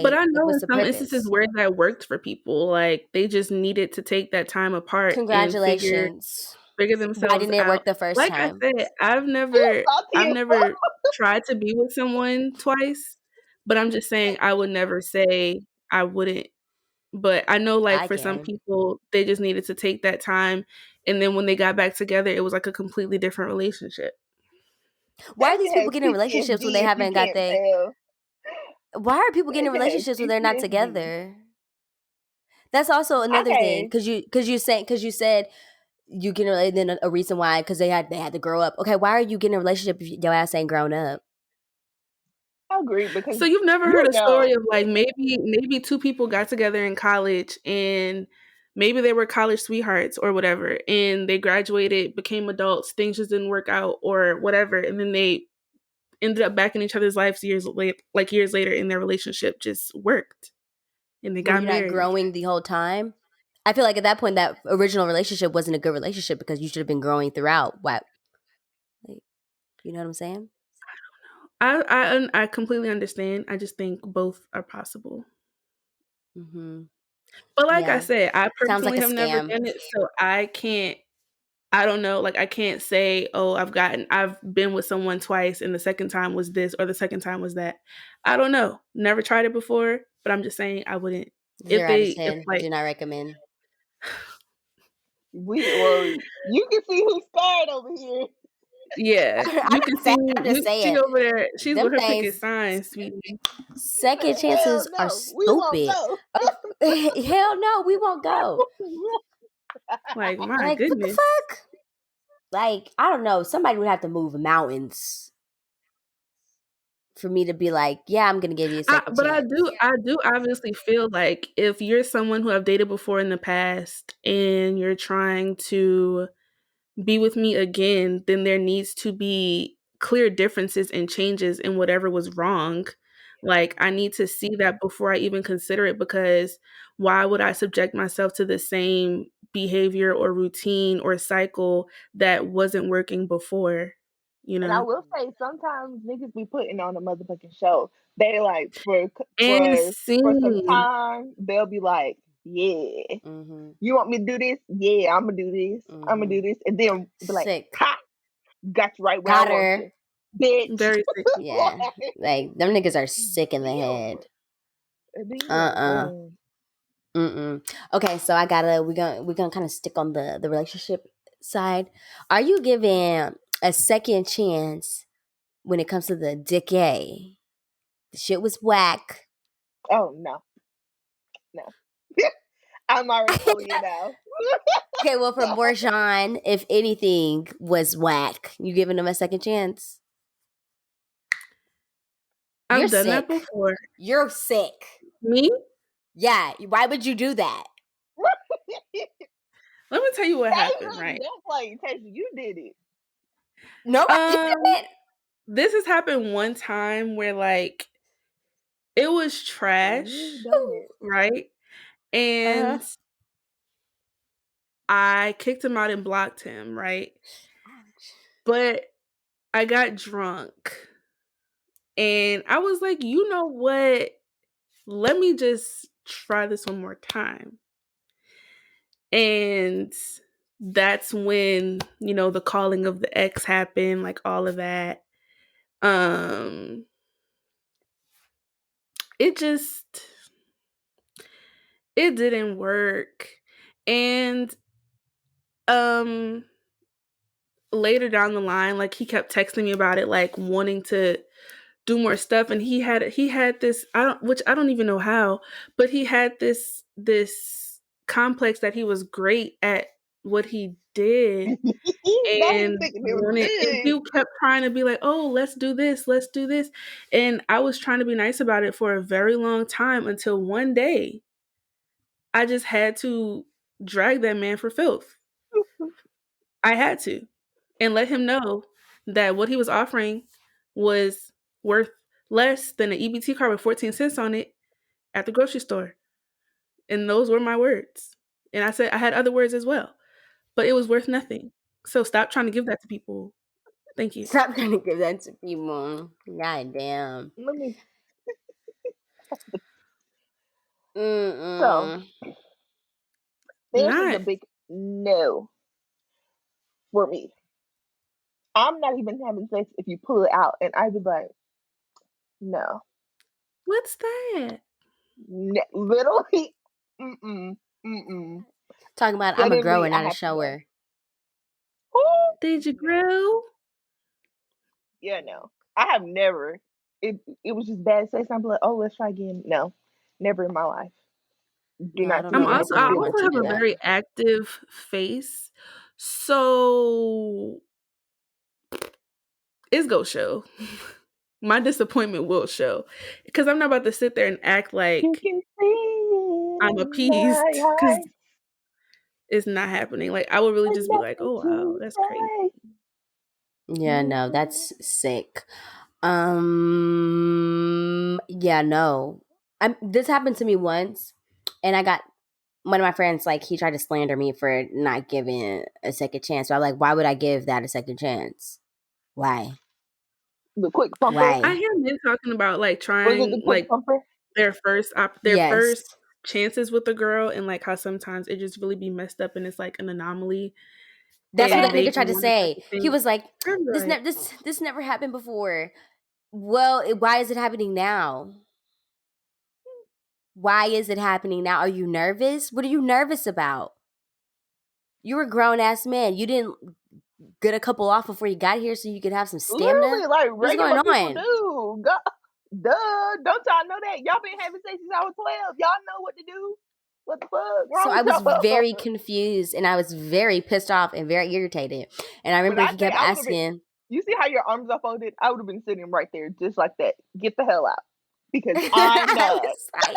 But why? I Like, know what's in the some instances purpose? where that worked for people, like they just needed to take that time apart and Congratulations. figure Why themselves didn't it work out. the first Like I time? said, Salty I've as fuck. never tried to be with someone twice, but I'm just saying I would never say I wouldn't. But I know like I for some can. people they just needed to take that time and then when they got back together it was like a completely different relationship. Why are That these shit people has getting in relationships when they PTSD if you haven't got can't they? tell. Why are people getting in They relationships when had they're not PTSD. together? That's also another thing Okay, because you said you get in then a reason why because they had to grow up. Okay, why are you getting in a relationship if your ass ain't grown up? I agree because So you've never you heard a story know of like maybe two people got together in college and maybe they were college sweethearts or whatever and they graduated, became adults, things just didn't work out or whatever, and then they ended up back in each other's lives years late, like years later, and their relationship just worked and they Were got you not married. growing the whole time? I feel like at that point that original relationship wasn't a good relationship because you should have been growing throughout. What, like, you know what I'm saying? I completely understand. I just think both are possible. Mm-hmm. But like I Yeah, said, I sounds like personally a have never scam. done it, so I don't know, like I can't say, "Oh, I've been with someone twice and the second time was this or the second time was that." I don't know. Never tried it before, but I'm just saying I wouldn't if 0 out of 10. like Do not recommend. you can see who's scared over here. yeah, I'm you not can see saying. I'm just she saying. over there, she's Them with her picket things. signs, sweetie. He Second said, "Hell chances are no, we won't stupid. go." Hell no, we won't go. Like, my Like, what the goodness. fuck? Like, I don't know. Somebody would have to move mountains for me to be like, yeah, I'm gonna give you a second But chance. I do obviously feel like if you're someone who I've dated before in the past and you're trying to be with me again, then there needs to be clear differences and changes in whatever was wrong. Like, I need to see that before I even consider it because why would I subject myself to the same behavior or routine or cycle that wasn't working before, you And I know? will say, sometimes niggas be putting on a motherfucking show. They like And for some seen. time, they'll be like, "Yeah, Mm-hmm. you want me to do this? Yeah, I'm gonna do this. I'm gonna Mm-hmm. do this," and then be like, Sick. "Ha, got you right where I Got want her. you, bitch." Very sick. Yeah. Like, them niggas are sick in the Damn, head. Uh-uh. damn. Mm-mm. Okay, so we're gonna kind of stick on the relationship side. Are you giving a second chance when it comes to the decay? The shit was whack. Oh no, no. I'm already telling you now. Okay, well, for Bourgeon, if anything was whack, you giving him a second chance? You're I've done that sick. before. You're sick. Me? Yeah, why would you do that? Let me tell you what happened, Tasia, right? don't play. Tasia, you did it. Nobody did Um, it. this has happened one time where like it was You've trash, done it. right? Uh-huh. And I kicked him out and blocked him, right? Ouch. But I got drunk and I was like, you know what? Let me just try this one more time. And that's when, the calling of the ex happened, like all of that. Um, it just it didn't work. And um later down the line, like he kept texting me about it, like wanting to do more stuff. And he had this, I don't even know how, but he had this complex that he was great at what he did. Now he's And thinking it was wanted and good. he kept trying to be like, "Oh, let's do this, let's do this." And I was trying to be nice about it for a very long time until one day I just had to drag that man for filth. I had to, and let him know that what he was offering was worth less than an EBT card with 14 cents on it at the grocery store. And those were my words. And I said I had other words as well, but it was worth nothing. So stop trying to give that to people. Thank you. Stop trying to give that to people. God damn. Let me. So Mm-mm. this is a Not. big no for me. I'm not even having sex if you pull it out, and I'd be like, no, What's that? literally, mm mm. Talking about I'm a Suddenly, grower, I not a have to go. shower. Ooh, Did you no, grow? yeah, no. I have never. it was just bad sex. I'm like, oh, let's try again. No, never in my life. Do Yeah, I not don't see I'm know me if I also making I would shit want also to have do a again. that. very active face, so it's go show. My disappointment will show because I'm not about to sit there and act You like can see I'm in appeased my because eyes it's not happening. Like I would really there's just be like, nothing "Oh wow, to that's crazy." say. Yeah, no, that's sick. Yeah, no. This happened to me once, and I got one of my friends, like, he tried to slander me for not giving a second chance. So I'm like, why would I give that a second chance? Why? The quick bumper. I Why? hear men talking about like Was it the trying quick like bumper? their Yes. first chances with a girl and like how sometimes it just really be messed up and it's like an anomaly That's what and that they nigga Facts. be tried to wanting say. He everything. was like, I'm like, this never happened before. Well, why is it happening now? Why is it happening now? Are you nervous? What are you nervous about? You're a grown ass man. You didn't get a couple off before you got here so you could have some stamina? Literally, like What's going regular people on? do. Duh. Don't y'all know that? Y'all been having sex since I was 12. Y'all know what to do. What the fuck So wrong I with was y'all? very confused and I was very pissed off and very irritated. And I When remember I he say kept I would have been, asking, you see how your arms are folded? I would have been sitting right there just like that. Get the hell out. Because I'm I mad. was like,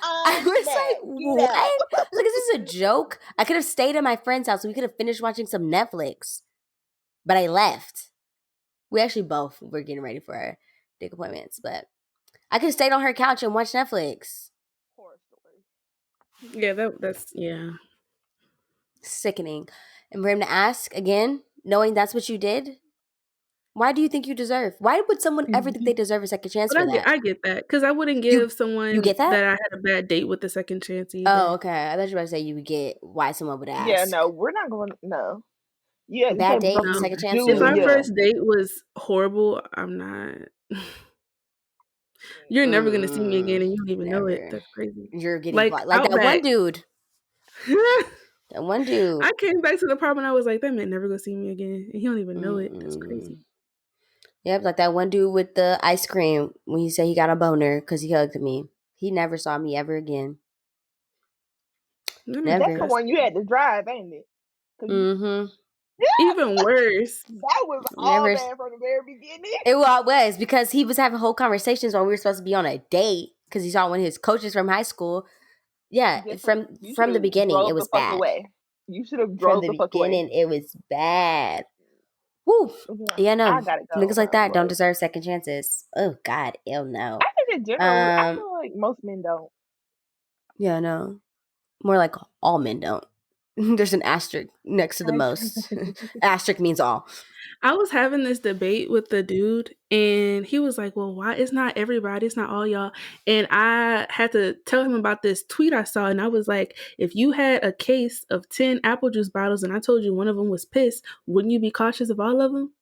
I I'm was mad. like, Get what? out. I was like, is this a joke? I could have stayed at my friend's house. We could have finished watching some Netflix, but I left. We actually both were getting ready for our dick appointments, but I could have stayed on her couch and watched Netflix. Horror story. yeah, that's yeah. Sickening. And for him to ask again, knowing that's what you did, why do you think you deserve? Why would someone ever think they deserve a second chance But for that? I get that because I wouldn't You give you someone get that? that I had a bad date with a second chance Oh, either. okay. I thought you were about to say you get why someone would Yeah, ask. no, we're not going. No. Yeah, you Bad can't date, go No, from second if chances? our Julia. first date was horrible, I'm not. You're never gonna see me again, and you don't even know it. Never. That's crazy. You're getting Like blocked. Like that one Outback. dude. That one dude. I came back to the apartment. I was like, that man never gonna see me again, and he don't even know it. That's crazy. Mm-mm. Yep, like that one dude with the ice cream when he said he got a boner because he hugged me. He never saw me ever again. That man That's Never. the one you disgusting. had to drive, ain't it? 'Cause Mm-hmm. Even worse. that was all Never. bad from the very beginning. It was because he was having whole conversations while we were supposed to be on a date because he saw one of his coaches from high school. Yeah, Guess what? from You should from the have beginning, it drove the was fuck bad. away. You should have From drove the the fuck away. beginning, it was bad. Woo. Yeah, Yeah, I no. gotta go. Niggas like that don't Like, deserve second chances. Oh God, hell no. I think in general, I Um, feel like most men don't. yeah, no. More like all men don't. There's an asterisk next to the most. Asterisk means all. I was having this debate with the dude, and he was like, "Well, why? It's not everybody. It's not all y'all." And I had to tell him about this tweet I saw, and I was like, "If you had a case of 10 apple juice bottles, and I told you one of them was piss, wouldn't you be cautious of all of them?"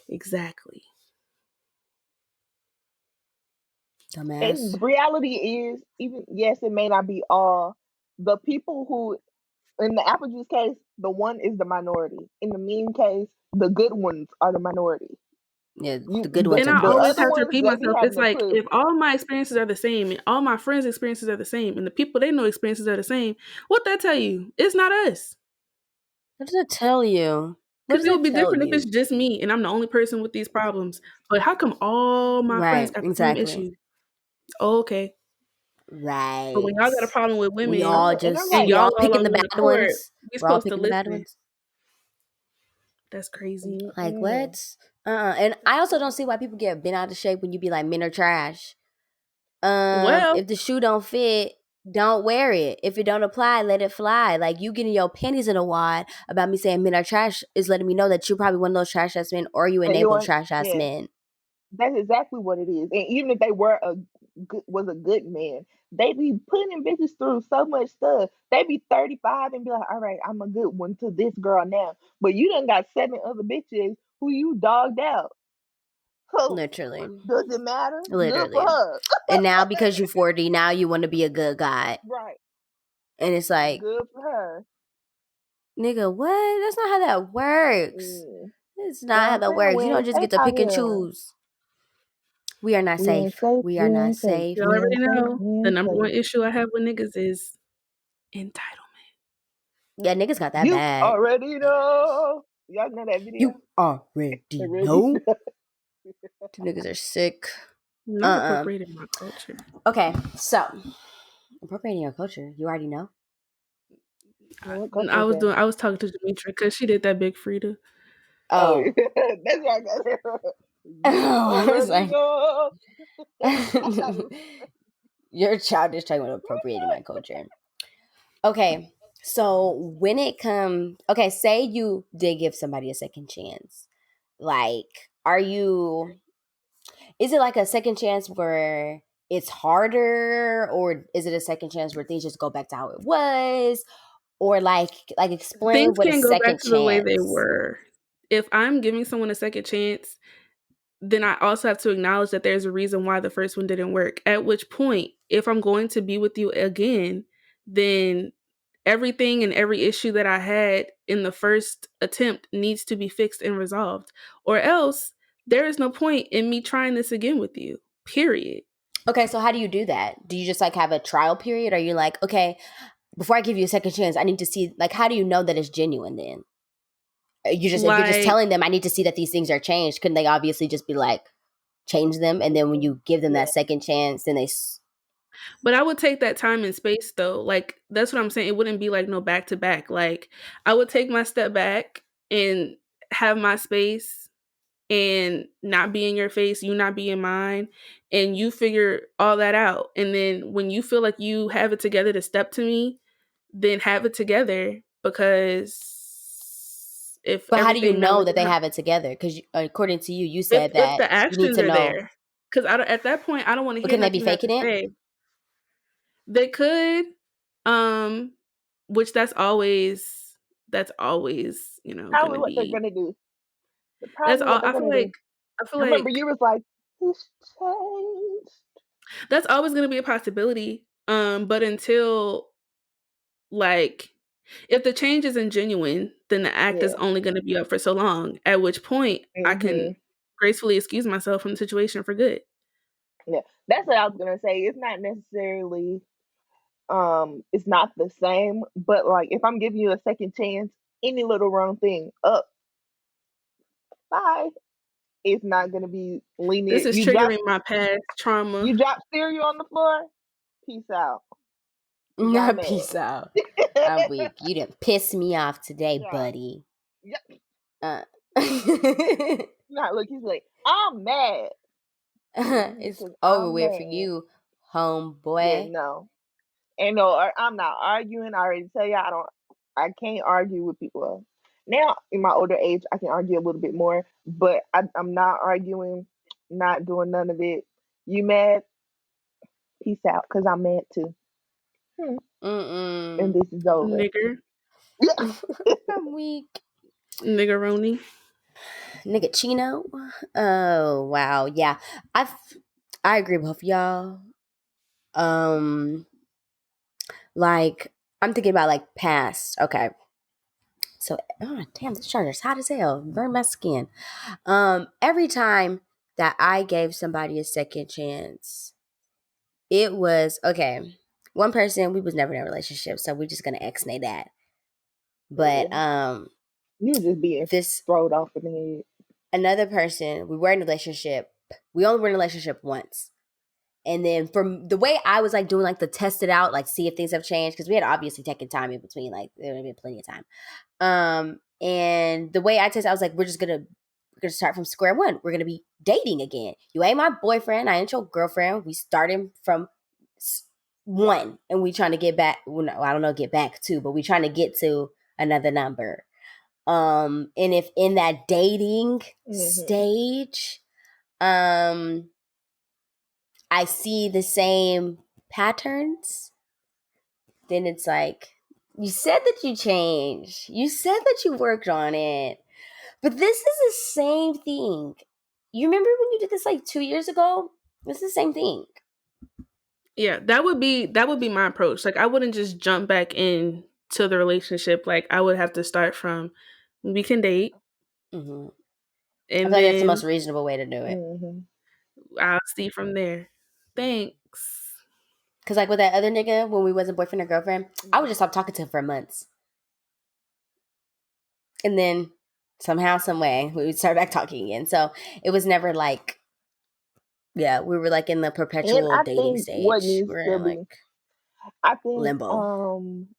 Exactly. And Dumbass. the reality is, even yes, it may not be all. The people who, in the apple juice case, the one is the minority. In the mean case, the good ones are the minority. Yeah, You the good ones the And are I the always worse. other have to ones, repeat they be myself. having It's the like if privilege. all my experiences are the same, and all my friends' experiences are the same, and the people they know experiences are the same, what that tell you? It's not us. What does that tell you? What Because does it would that be tell different if you? it's just me and I'm the only person with these problems. But how come all my friends Right, got the same exactly. issue? Oh, okay. But Right. when y'all got a problem with We women all And I'm just and like, we y'all all all picking on the one bad accord, ones. we We're all supposed to picking the bad listen. ones. That's crazy. Like mm-mm. what? And I also don't see why people get bent out of shape when you be like men are trash. Well, If the shoe don't fit, don't wear it. If it don't apply, let it fly. Like you getting your panties in a wad about me saying men are trash is letting me know that you're probably one of those trash ass men or you And you enable want, trash ass yeah, men. that's exactly what it is. And even if they were was a good man, they be putting bitches through so much stuff. They be 35 and be like, all right, I'm a good one to this girl now. But you done got 7 other bitches who you dogged out. So Literally. does it matter? Good for Literally. her. And now because you're 40, now you want to be a good guy. Right. And it's like, Good for her. nigga, what? That's not how that works. Mm. It's Girl, not how I'm that playing works. You don't with just safe get to out pick and here. choose. We are not We ain't safe. safe. We are We not ain't safe. safe. Y'all We already ain't safe. know We the ain't number safe. one issue I have with niggas is entitlement. Yeah, niggas got that You bad. already know. Y'all know that video? You already Already know. know. Two niggas are sick. Not appropriating my culture. Okay, so appropriating your culture. You already know. What culture is that? I was talking to Jametra because she did that Big Frida. Oh, Oh, yeah. That's what I got it. You I was already like, know. you're childish talking about appropriating my culture. Okay, so when it comes, okay, say you did give somebody a second chance. Like, is it like a second chance where it's harder, or is it a second chance where things just go back to how it was? Or like explain Things what a can't go back second to the way they chance. were. If I'm giving someone a second chance, then I also have to acknowledge that there's a reason why the first one didn't work. At which point, if I'm going to be with you again, then everything and every issue that I had in the first attempt needs to be fixed and resolved. Or else, there is no point in me trying this again with you. Period. Okay, so how do you do that? Do you just like have a trial period? Or are you like, okay, before I give you a second chance, I need to see, like, how do you know that it's genuine then? If you're just Like, telling them I need to see that these things are changed, couldn't they obviously just be like, change them, and then when you give them that Yeah. second chance, then but I would take that time and space though. Like, that's what I'm saying. It wouldn't be like no back to back. Like, I would take my step back and have my space and not be in your face, you not be in mine, and you figure all that out. And then when you feel like you have it together to step to me, then have it together, because if But how do you everything not know that working they out, have it together? Because according to you, you said if that the you need actions to are know. there, because I don't, at that point I don't want to But hear couldn't they nothing be you have to faking it? say. They could, um, which that's always Probably gonna what they're be. gonna do. That's Probably all. what they're gonna do. I feel I remember like you was like, he's changed. that's always gonna be a possibility. But until, like, if the change isn't genuine, then the act is Yeah. only gonna be up for so long. At which point I Hmm. can gracefully excuse myself from the situation for good. Yeah. That's what I was gonna say. It's not necessarily it's not the same, but like if I'm giving you a second chance, any little wrong thing, up, bye. It's not gonna be This lenient. is triggering my past trauma. You drop cereal on the floor, peace out. Cause I'm mad. Peace out. I'm weak. You didn't piss me off today, Yeah. buddy. Yeah. Uh. Not look, he's like, I'm mad. It's Because over I'm with for mad. you, Yeah, homeboy. no. And no, I'm not arguing. I already tell you I can't argue with people. Now in my older age I can argue a little bit more, but I'm not arguing, not doing none of it. You mad? Peace out, because I'm mad too. Hmm. And Mm-mm. this is over. Nigger. I'm weak. Niggeroni. Nigga Chino. Oh wow. Yeah. I agree with both of y'all. Um like I'm thinking about like past. Okay. So oh damn, this charger's hot as hell. Burn my skin. Every time that I gave somebody a second chance, it was okay. One person, we was never in a relationship, so we're just gonna X-nay that. But Ooh, you just being this throwed off in the head. another person, we were in a relationship. We only were in a relationship once. And then from the way I was like doing like the test it out, like see if things have changed, because we had obviously taken time in between, like there had been plenty of time. And the way I tested, I was like, we're gonna start from square one. We're gonna be dating again. You ain't my boyfriend. I ain't your girlfriend. We starting from one, and we trying to get back. Well, no, I don't know, get back to, but we trying to get to another number. And if in that dating Mm-hmm. stage, um, I see the same patterns, then it's like, you said that you changed. You said that you worked on it. But this is the same thing. You remember when you did this like 2 years ago? It's the same thing. Yeah, that would be my approach. Like, I wouldn't just jump back in to the relationship. Like, I would have to start from, we can date, Hmm. I and feel like that's the most then reasonable way to do it. Mm-hmm. I'll see from there. Thanks. Cause like with that other nigga, when we wasn't boyfriend or girlfriend, I would just stop talking to him for months, and then somehow, some way, we would start back talking again. So it was never like, yeah, we were like in the And perpetual I dating think what stage. needs We're to in be, like I think, limbo.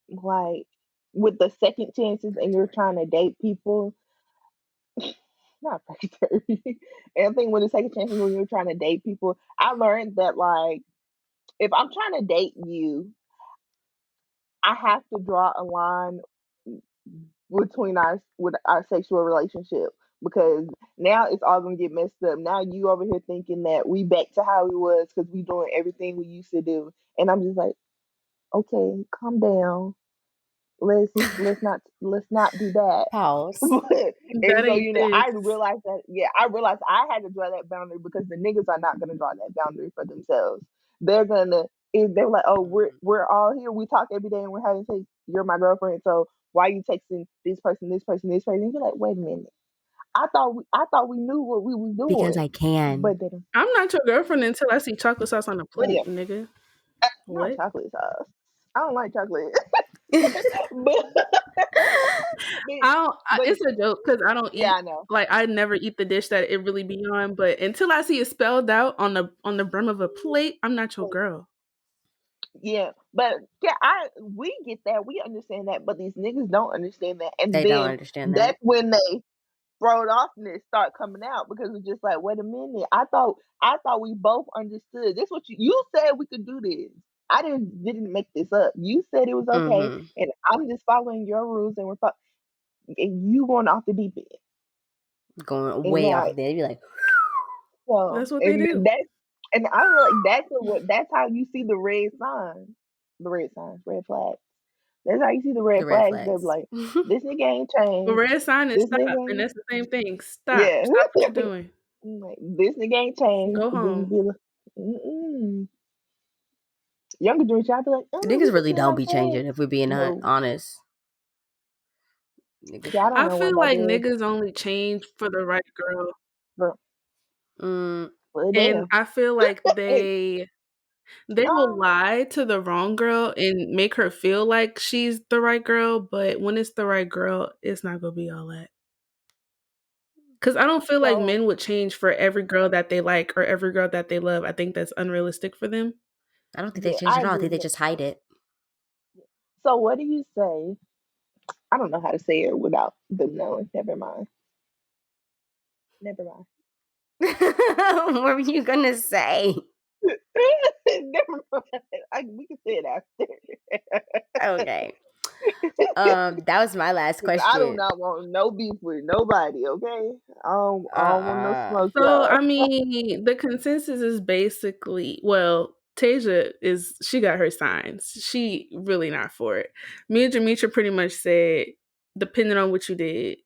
like with the second chances and you're trying to date people, not purgatory. And I think with the second chances when you're trying to date people, I learned that like if I'm trying to date you, I have to draw a line between us with our sexual relationship because now it's all gonna get messed up. Now you over here thinking that we back to how we was because we doing everything we used to do, and I'm just like, okay, calm down. Let's not do that. Pause. But, and That so ain't I this. realized that I realized I had to draw that boundary because the niggas are not gonna draw that boundary for themselves. They're gonna if they're like, oh, we're all here, we talk every day and we're having sex, you're my girlfriend, so why are you texting this person, this person, this person? And you're like, wait a minute. I thought we knew what we was Because doing. I can. But then I'm not your girlfriend until I see chocolate sauce on the yeah, plate, nigga. not What? chocolate sauce. I don't like chocolate. but but I don't. but It's a joke because I don't yeah, eat. I know. Like I never eat the dish that it really be on. But until I see it spelled out on the brim of a plate, I'm not your girl. Yeah, but yeah, we get that, we understand that, but these niggas don't understand that, and They don't then understand that. that's when they throw it off and it start coming out because it's just like, wait a minute, I thought we both understood. This what you said we could do this. I didn't make this up. You said it was okay, Mm-hmm. and I'm just following your rules, and and you going off the deep end, Going and way off now of there. You'd be like, so That's what they and do. that's and I feel like that's how you see the red signs, red flags. That's how you see the the red red flags. They're flags. like, this nigga ain't The changed. red sign is This stop, and nigga, that's the same thing. Stop. yeah. Stop what you're doing. I'm like, this nigga ain't changed. Go And then you home. be like, mm-mm. Younger generation, I be like, oh, we Niggas can really still don't have be changing sex. if we're being No, honest. Niggas. yeah, I don't I know what feel that like is, niggas only change for the right girl, but Mm, well, and damn. I feel like Hey, they will um, lie to the wrong girl and make her feel like she's the right girl, but when it's the right girl, it's not gonna be all that. Because I don't feel like so men would change for every girl that they like or every girl that they love. I think that's unrealistic for them. I don't think they yeah, change I at all. I agree think with they that. just hide it. So what do you say? I don't know how to say it without them knowing. Never mind. Never mind. What were you gonna say? Never mind. We can say it after. Okay. That was my last Because I do question. not want no beef with nobody, okay? I don't want no Uh-uh. smoke, So, y'all. I mean, the consensus is basically, well, Tasia she got her signs. She really not for it. Me and Jametra pretty much said, depending on what you did.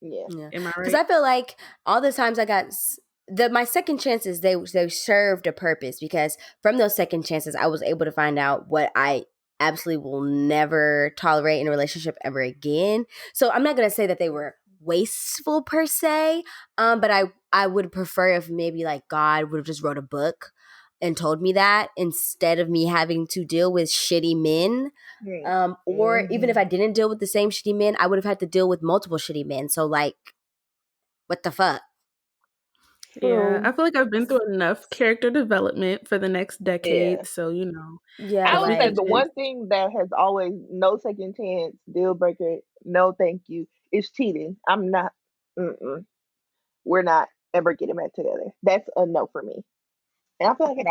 Yeah. Yeah, Am I because right? I feel like all the times I got my second chances, they served a purpose because from those second chances I was able to find out what I absolutely will never tolerate in a relationship ever again. So I'm not gonna say that they were wasteful per se, but I would prefer if maybe like God would have just wrote a book and told me that instead of me having to deal with shitty men, or even if Mm-hmm. I didn't deal with the same shitty men, I would have had to deal with multiple shitty men. So like, what the fuck? Yeah, I True. feel like I've been through enough character development for the next Yeah. decade. So, Yeah, I if would we say could like the just, one thing that has always no second chance, deal breaker, no thank you, is cheating. I'm not, we're not ever getting back together. That's a no for me. And I feel like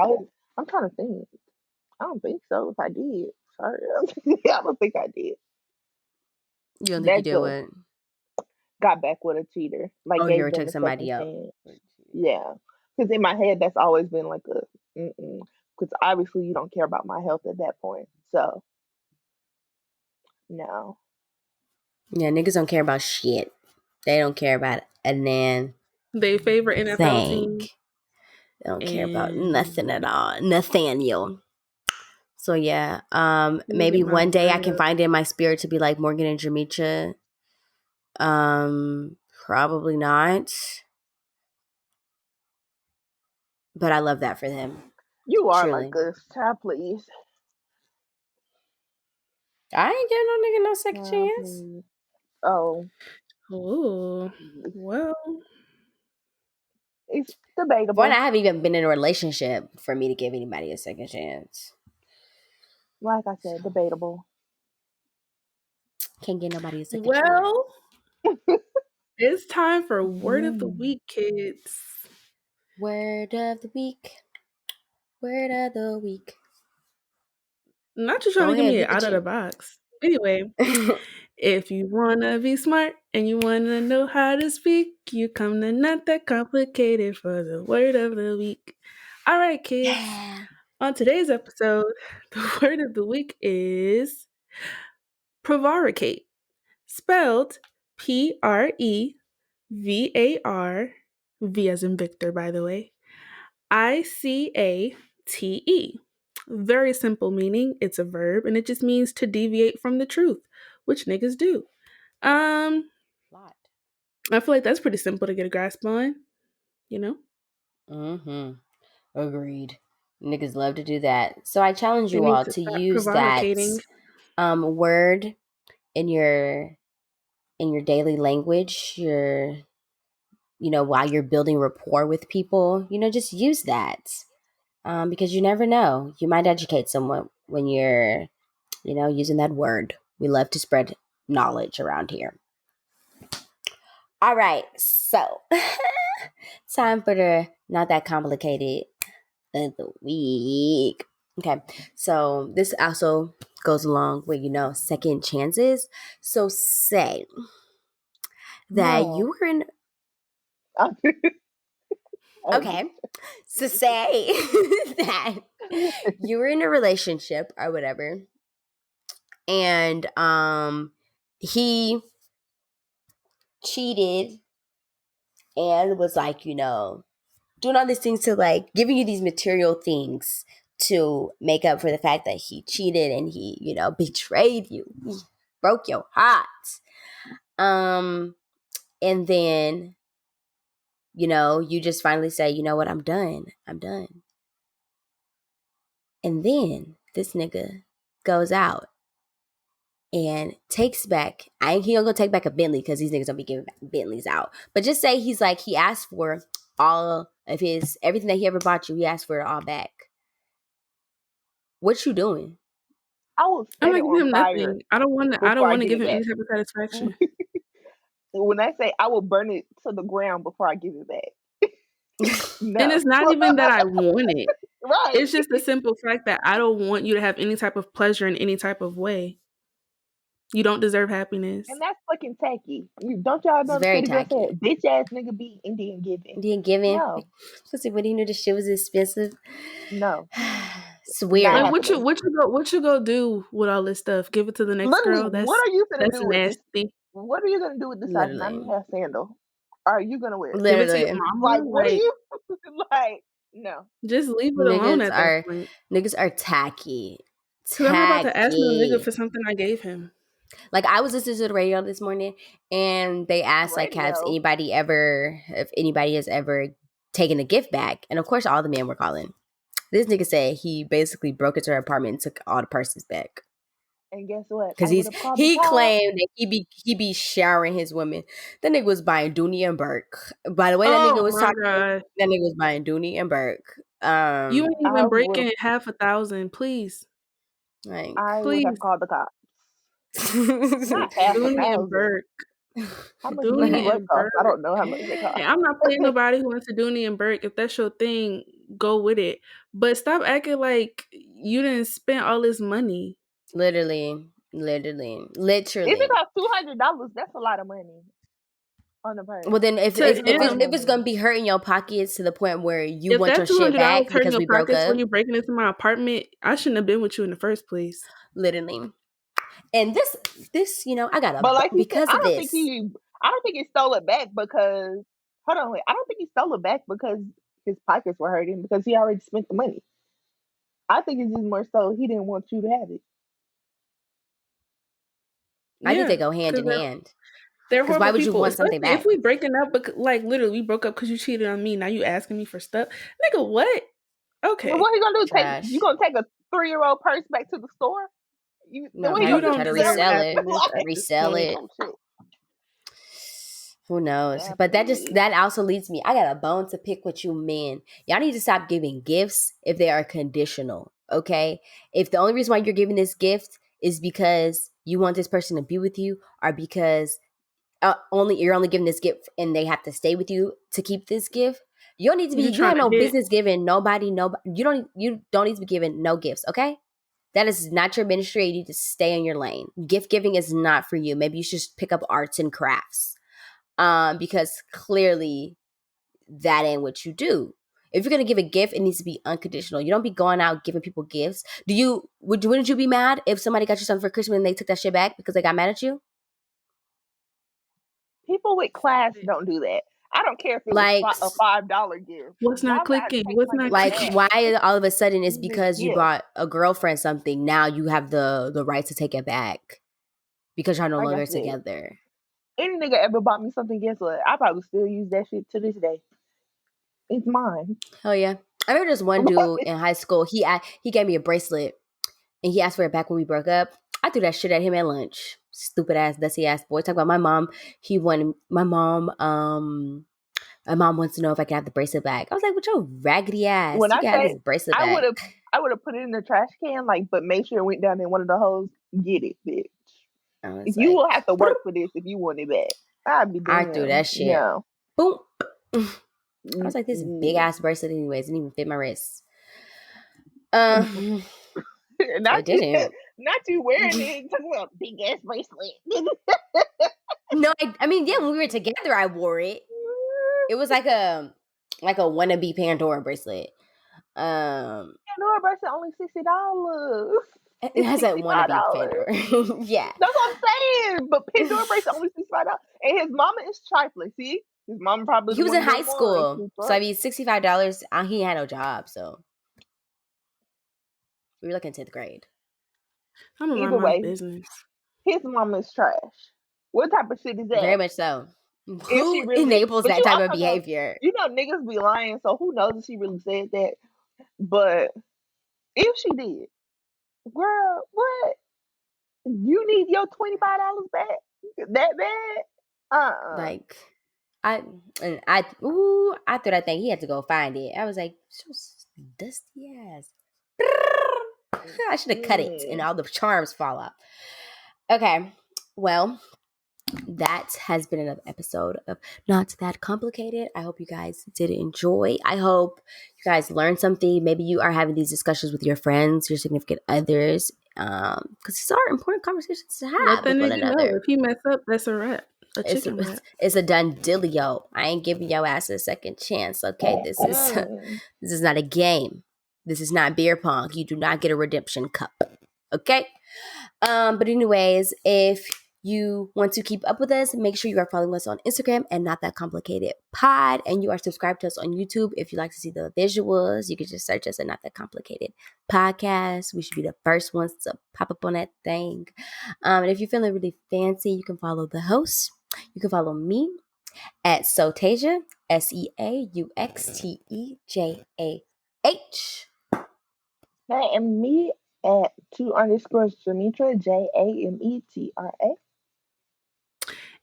I'm trying to think. I don't think so. If I did, sorry. I don't think I did. you don't think you That's do a it? got back with a cheater, like Oh, you ever gave them took a somebody second out? chance. Yeah, because in my head, that's always been like a, because obviously you don't care about my health at that point. So no, Yeah, niggas don't care about shit. They don't care about a nan they favorite NFL thing. team. They don't care about nothing at And all. Nathaniel. So yeah, let me get maybe my one day I word can up. find it in my spirit to be like Morgan and Jametra. Probably not. But I love that for them. You are like Truly. us. Child, please. I ain't giving no nigga no second Child, chance. please. Oh, Oh, well, it's One, I debatable. haven't even been in a relationship for me to give anybody a second chance. Like I said, So debatable. can't get nobody a second chance. well, it's time for word of the Mm. week, kids. Word of the week. Word of the week. Not you trying Go to get ahead, me hit the out of the chick. box. Anyway, if you wanna be smart and you wanna know how to speak, you come to Not That Complicated for the word of the week. All right, kids. Yeah. On today's episode, the word of the week is prevaricate, spelled Prevar, V as in Victor, by the way, ICATE. Very simple meaning. It's a verb and it just means to deviate from the truth, which niggas do. Um, Lot. I feel like that's pretty simple to get a grasp on, you know? Mm-hmm. Agreed. Niggas love to do that. So I challenge They you need all to to stop use that prevaricating. word in your daily language, while you're building rapport with people, just use that. Because you never know. You might educate someone when you're, using that word. We love to spread knowledge around here. All right, so time for the not that complicated of the week. Okay, so this also goes along with second chances. So say that you No. were in. Hey. Okay, so say that you were in a relationship or whatever, and he cheated and was like, doing all these things to like giving you these material things to make up for the fact that he cheated and he, betrayed you. He broke your heart. And then, you just finally say, you know what, I'm done. I'm done. And then this nigga goes out and takes back. He don't gonna take back a Bentley because these niggas don't be giving back Bentleys out. But just say he's like he asked for all of his everything that he ever bought you. He asked for it all back. What you doing? I will I'm set not it giving on him fire nothing. I don't want to. I before don't I want to get give it him any back. type of satisfaction. When I say I will burn it to the ground before I give it back. And No. it's not even that I want it. Right. It's just the simple fact that I don't want you to have any type of pleasure in any type of way. You don't deserve happiness. And that's fucking tacky. Don't y'all It's know the very city girl tacky. said, bitch ass nigga be Indian giving? Didn't give him. No. Pussy when he knew the shit was expensive. No. It's Not weird. Like happening. what you go do with all this stuff? Give it to the next Literally, girl? what are you gonna That's do with this? nasty. What are you gonna do with this size Literally. 9.5 sandal? Are you gonna wear it? Give it to your Literally. Like, mama? what are Like you like? No. just leave it alone Niggas at that are point. niggas are tacky. Cause I'm not about to ask no nigga Tacky. for something I gave him. Like I was listening to the radio this morning and they asked like Radio. if anybody has ever taken a gift back. And of course all the men were calling. This nigga said he basically broke into her apartment and took all the purses back. And guess what? Cause I would have called the he cops. claimed that he be showering his women. That nigga was buying Dooney and Burke. By the way that nigga Oh was my talking, god. that nigga was buying Dooney and Burke. You ain't I even would have breaking half 1,000, please. Like I would have Please. called the cops. Not half a Dooney and thousand. Burke. How much Dooney Dooney like, Burke and cost? I Burke. don't know how much they Hey, cost. I'm not playing nobody who wants to Dooney and Burke. If that's your thing, go with it. But stop acting like you didn't spend all this money. literally, If it literally. costs $200, that's a lot of money on a purse. Well, then if To if if A lot it's, of him, if it's money. gonna be hurting your pockets to the point where you if want that your shit $200 back hurting because your we broke pockets when up, you're breaking into my apartment, I shouldn't have been with you in the first place. literally. And this, I got But like he said, because of this. I don't think he stole it back because hold on, wait. I don't think he stole it back because his pockets were hurting because he already spent the money. I think it's just more so he didn't want you to have it. I think they Yeah, go hand because in hand. They're Because why horrible would you people, want something especially if back? we breaking up. Like literally, we broke up because you cheated on me. Now you asking me for stuff, nigga. What? Okay, What you gonna do? You Trash. gonna take a 3-year-old purse back to the store? No, What you you probably gonna try don't do? to deserve Sell resell it? after it. this. I Like, Resell understand. it. some shit. Who knows? Yeah, But please. that also leads me. I got a bone to pick with you men. Y'all need to stop giving gifts if they are conditional. Okay? If the only reason why you're giving this gift is because you want this person to be with you, or because you're only giving this gift and they have to stay with you to keep this gift, you don't need to be. You You trying have to no hit? business giving nobody. Nobody. You don't need to be giving no gifts. Okay? That is not your ministry. You need to stay in your lane. Gift giving is not for you. Maybe you should pick up arts and crafts, because clearly that ain't what you do. If you're gonna give a gift, it needs to be unconditional. You don't be going out giving people gifts. Wouldn't you be mad if somebody got you something for Christmas and they took that shit back because they got mad at you? People with class don't do that. I don't care if it was Like, a $5 gift. What's not Y'all gotta clicking? take What's money not like clicking? back. why all of a sudden it's This because you gift. bought a girlfriend something, now you have the right to take it back because you're no Like I longer said, together. any nigga ever bought me something, guess what? I probably still use that shit to this day. It's mine. Hell yeah. I remember this one dude in high school. He gave me a bracelet and he asked for it back when we broke up. I threw that shit at him at lunch. Stupid ass, dusty ass boy. Talk about my mom. He wanted my mom. My mom wants to know if I can have the bracelet back. I was like, "With your raggedy ass, When you I can have this say bracelet I would back." have, I would have put it in the trash can, like, but make sure it went down in one of the holes. Get it, bitch. I was You will like, have to work for this if you want it back. I'd be I threw damn. that shit. No. Boom. I was like, this big Mm-mm. ass bracelet, anyways, didn't even fit my wrist. not It you, didn't. not you wearing it. Talking about big ass bracelet. No, I mean, yeah, when we were together, I wore it. It was like a wannabe Pandora bracelet. No, bracelet only $60. It It's has that wannabe $65. Pandora. Yeah. That's what I'm saying. But Pandora bracelet only $65, and his mama is trifling. See, his mama probably He the was one in who high didn't want school. to So, I fuck. mean, $65, he had no job. So, we were like in 10th grade. I'm gonna Either mind my way, business. his mama is trash. What type of shit is Very that? much so. If she Who really, enables but that you type of also know, behavior? niggas be lying. So who knows if she really said that? But if she did, girl, what? You need your $25 back? That bad? Like, I thought I think he had to go find it. I was like, so dusty ass. I should have cut it and Mm. all the charms fall off. Okay, well, that has been another episode of Not That Complicated. I hope you guys did enjoy. I hope you guys learned something. Maybe you are having these discussions with your friends, your significant others, because these are important conversations to Let have that with one nigga know another. if he mess up, that's a wrap. A It's chicken wrap. it's a done dealio. I ain't giving your ass a second chance. Okay, this is Mm. this is not a game. This is not beer pong. You do not get a redemption cup. Okay. But anyways, if you want to keep up with us, make sure you are following us on Instagram and Not That Complicated Pod, and you are subscribed to us on YouTube. If you like to see the visuals, you can just search us at Not That Complicated Podcast. We should be the first ones to pop up on that thing. And if you're feeling really fancy, you can follow the host. You can follow me at Sotasia, SeauxTejaH. Hey, and me at 2_ Jametra, Jametra.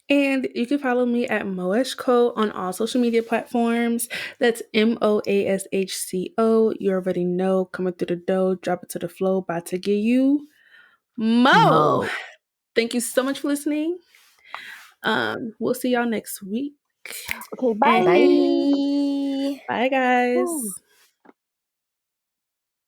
And you can follow me at Moeshco on all social media platforms. That's Moashco. You already know. Coming through the dough, drop it to the flow. About to give you Mo. Mo. Thank you so much for listening. We'll see y'all next week. Okay, bye. And Bye. bye, guys. Ooh.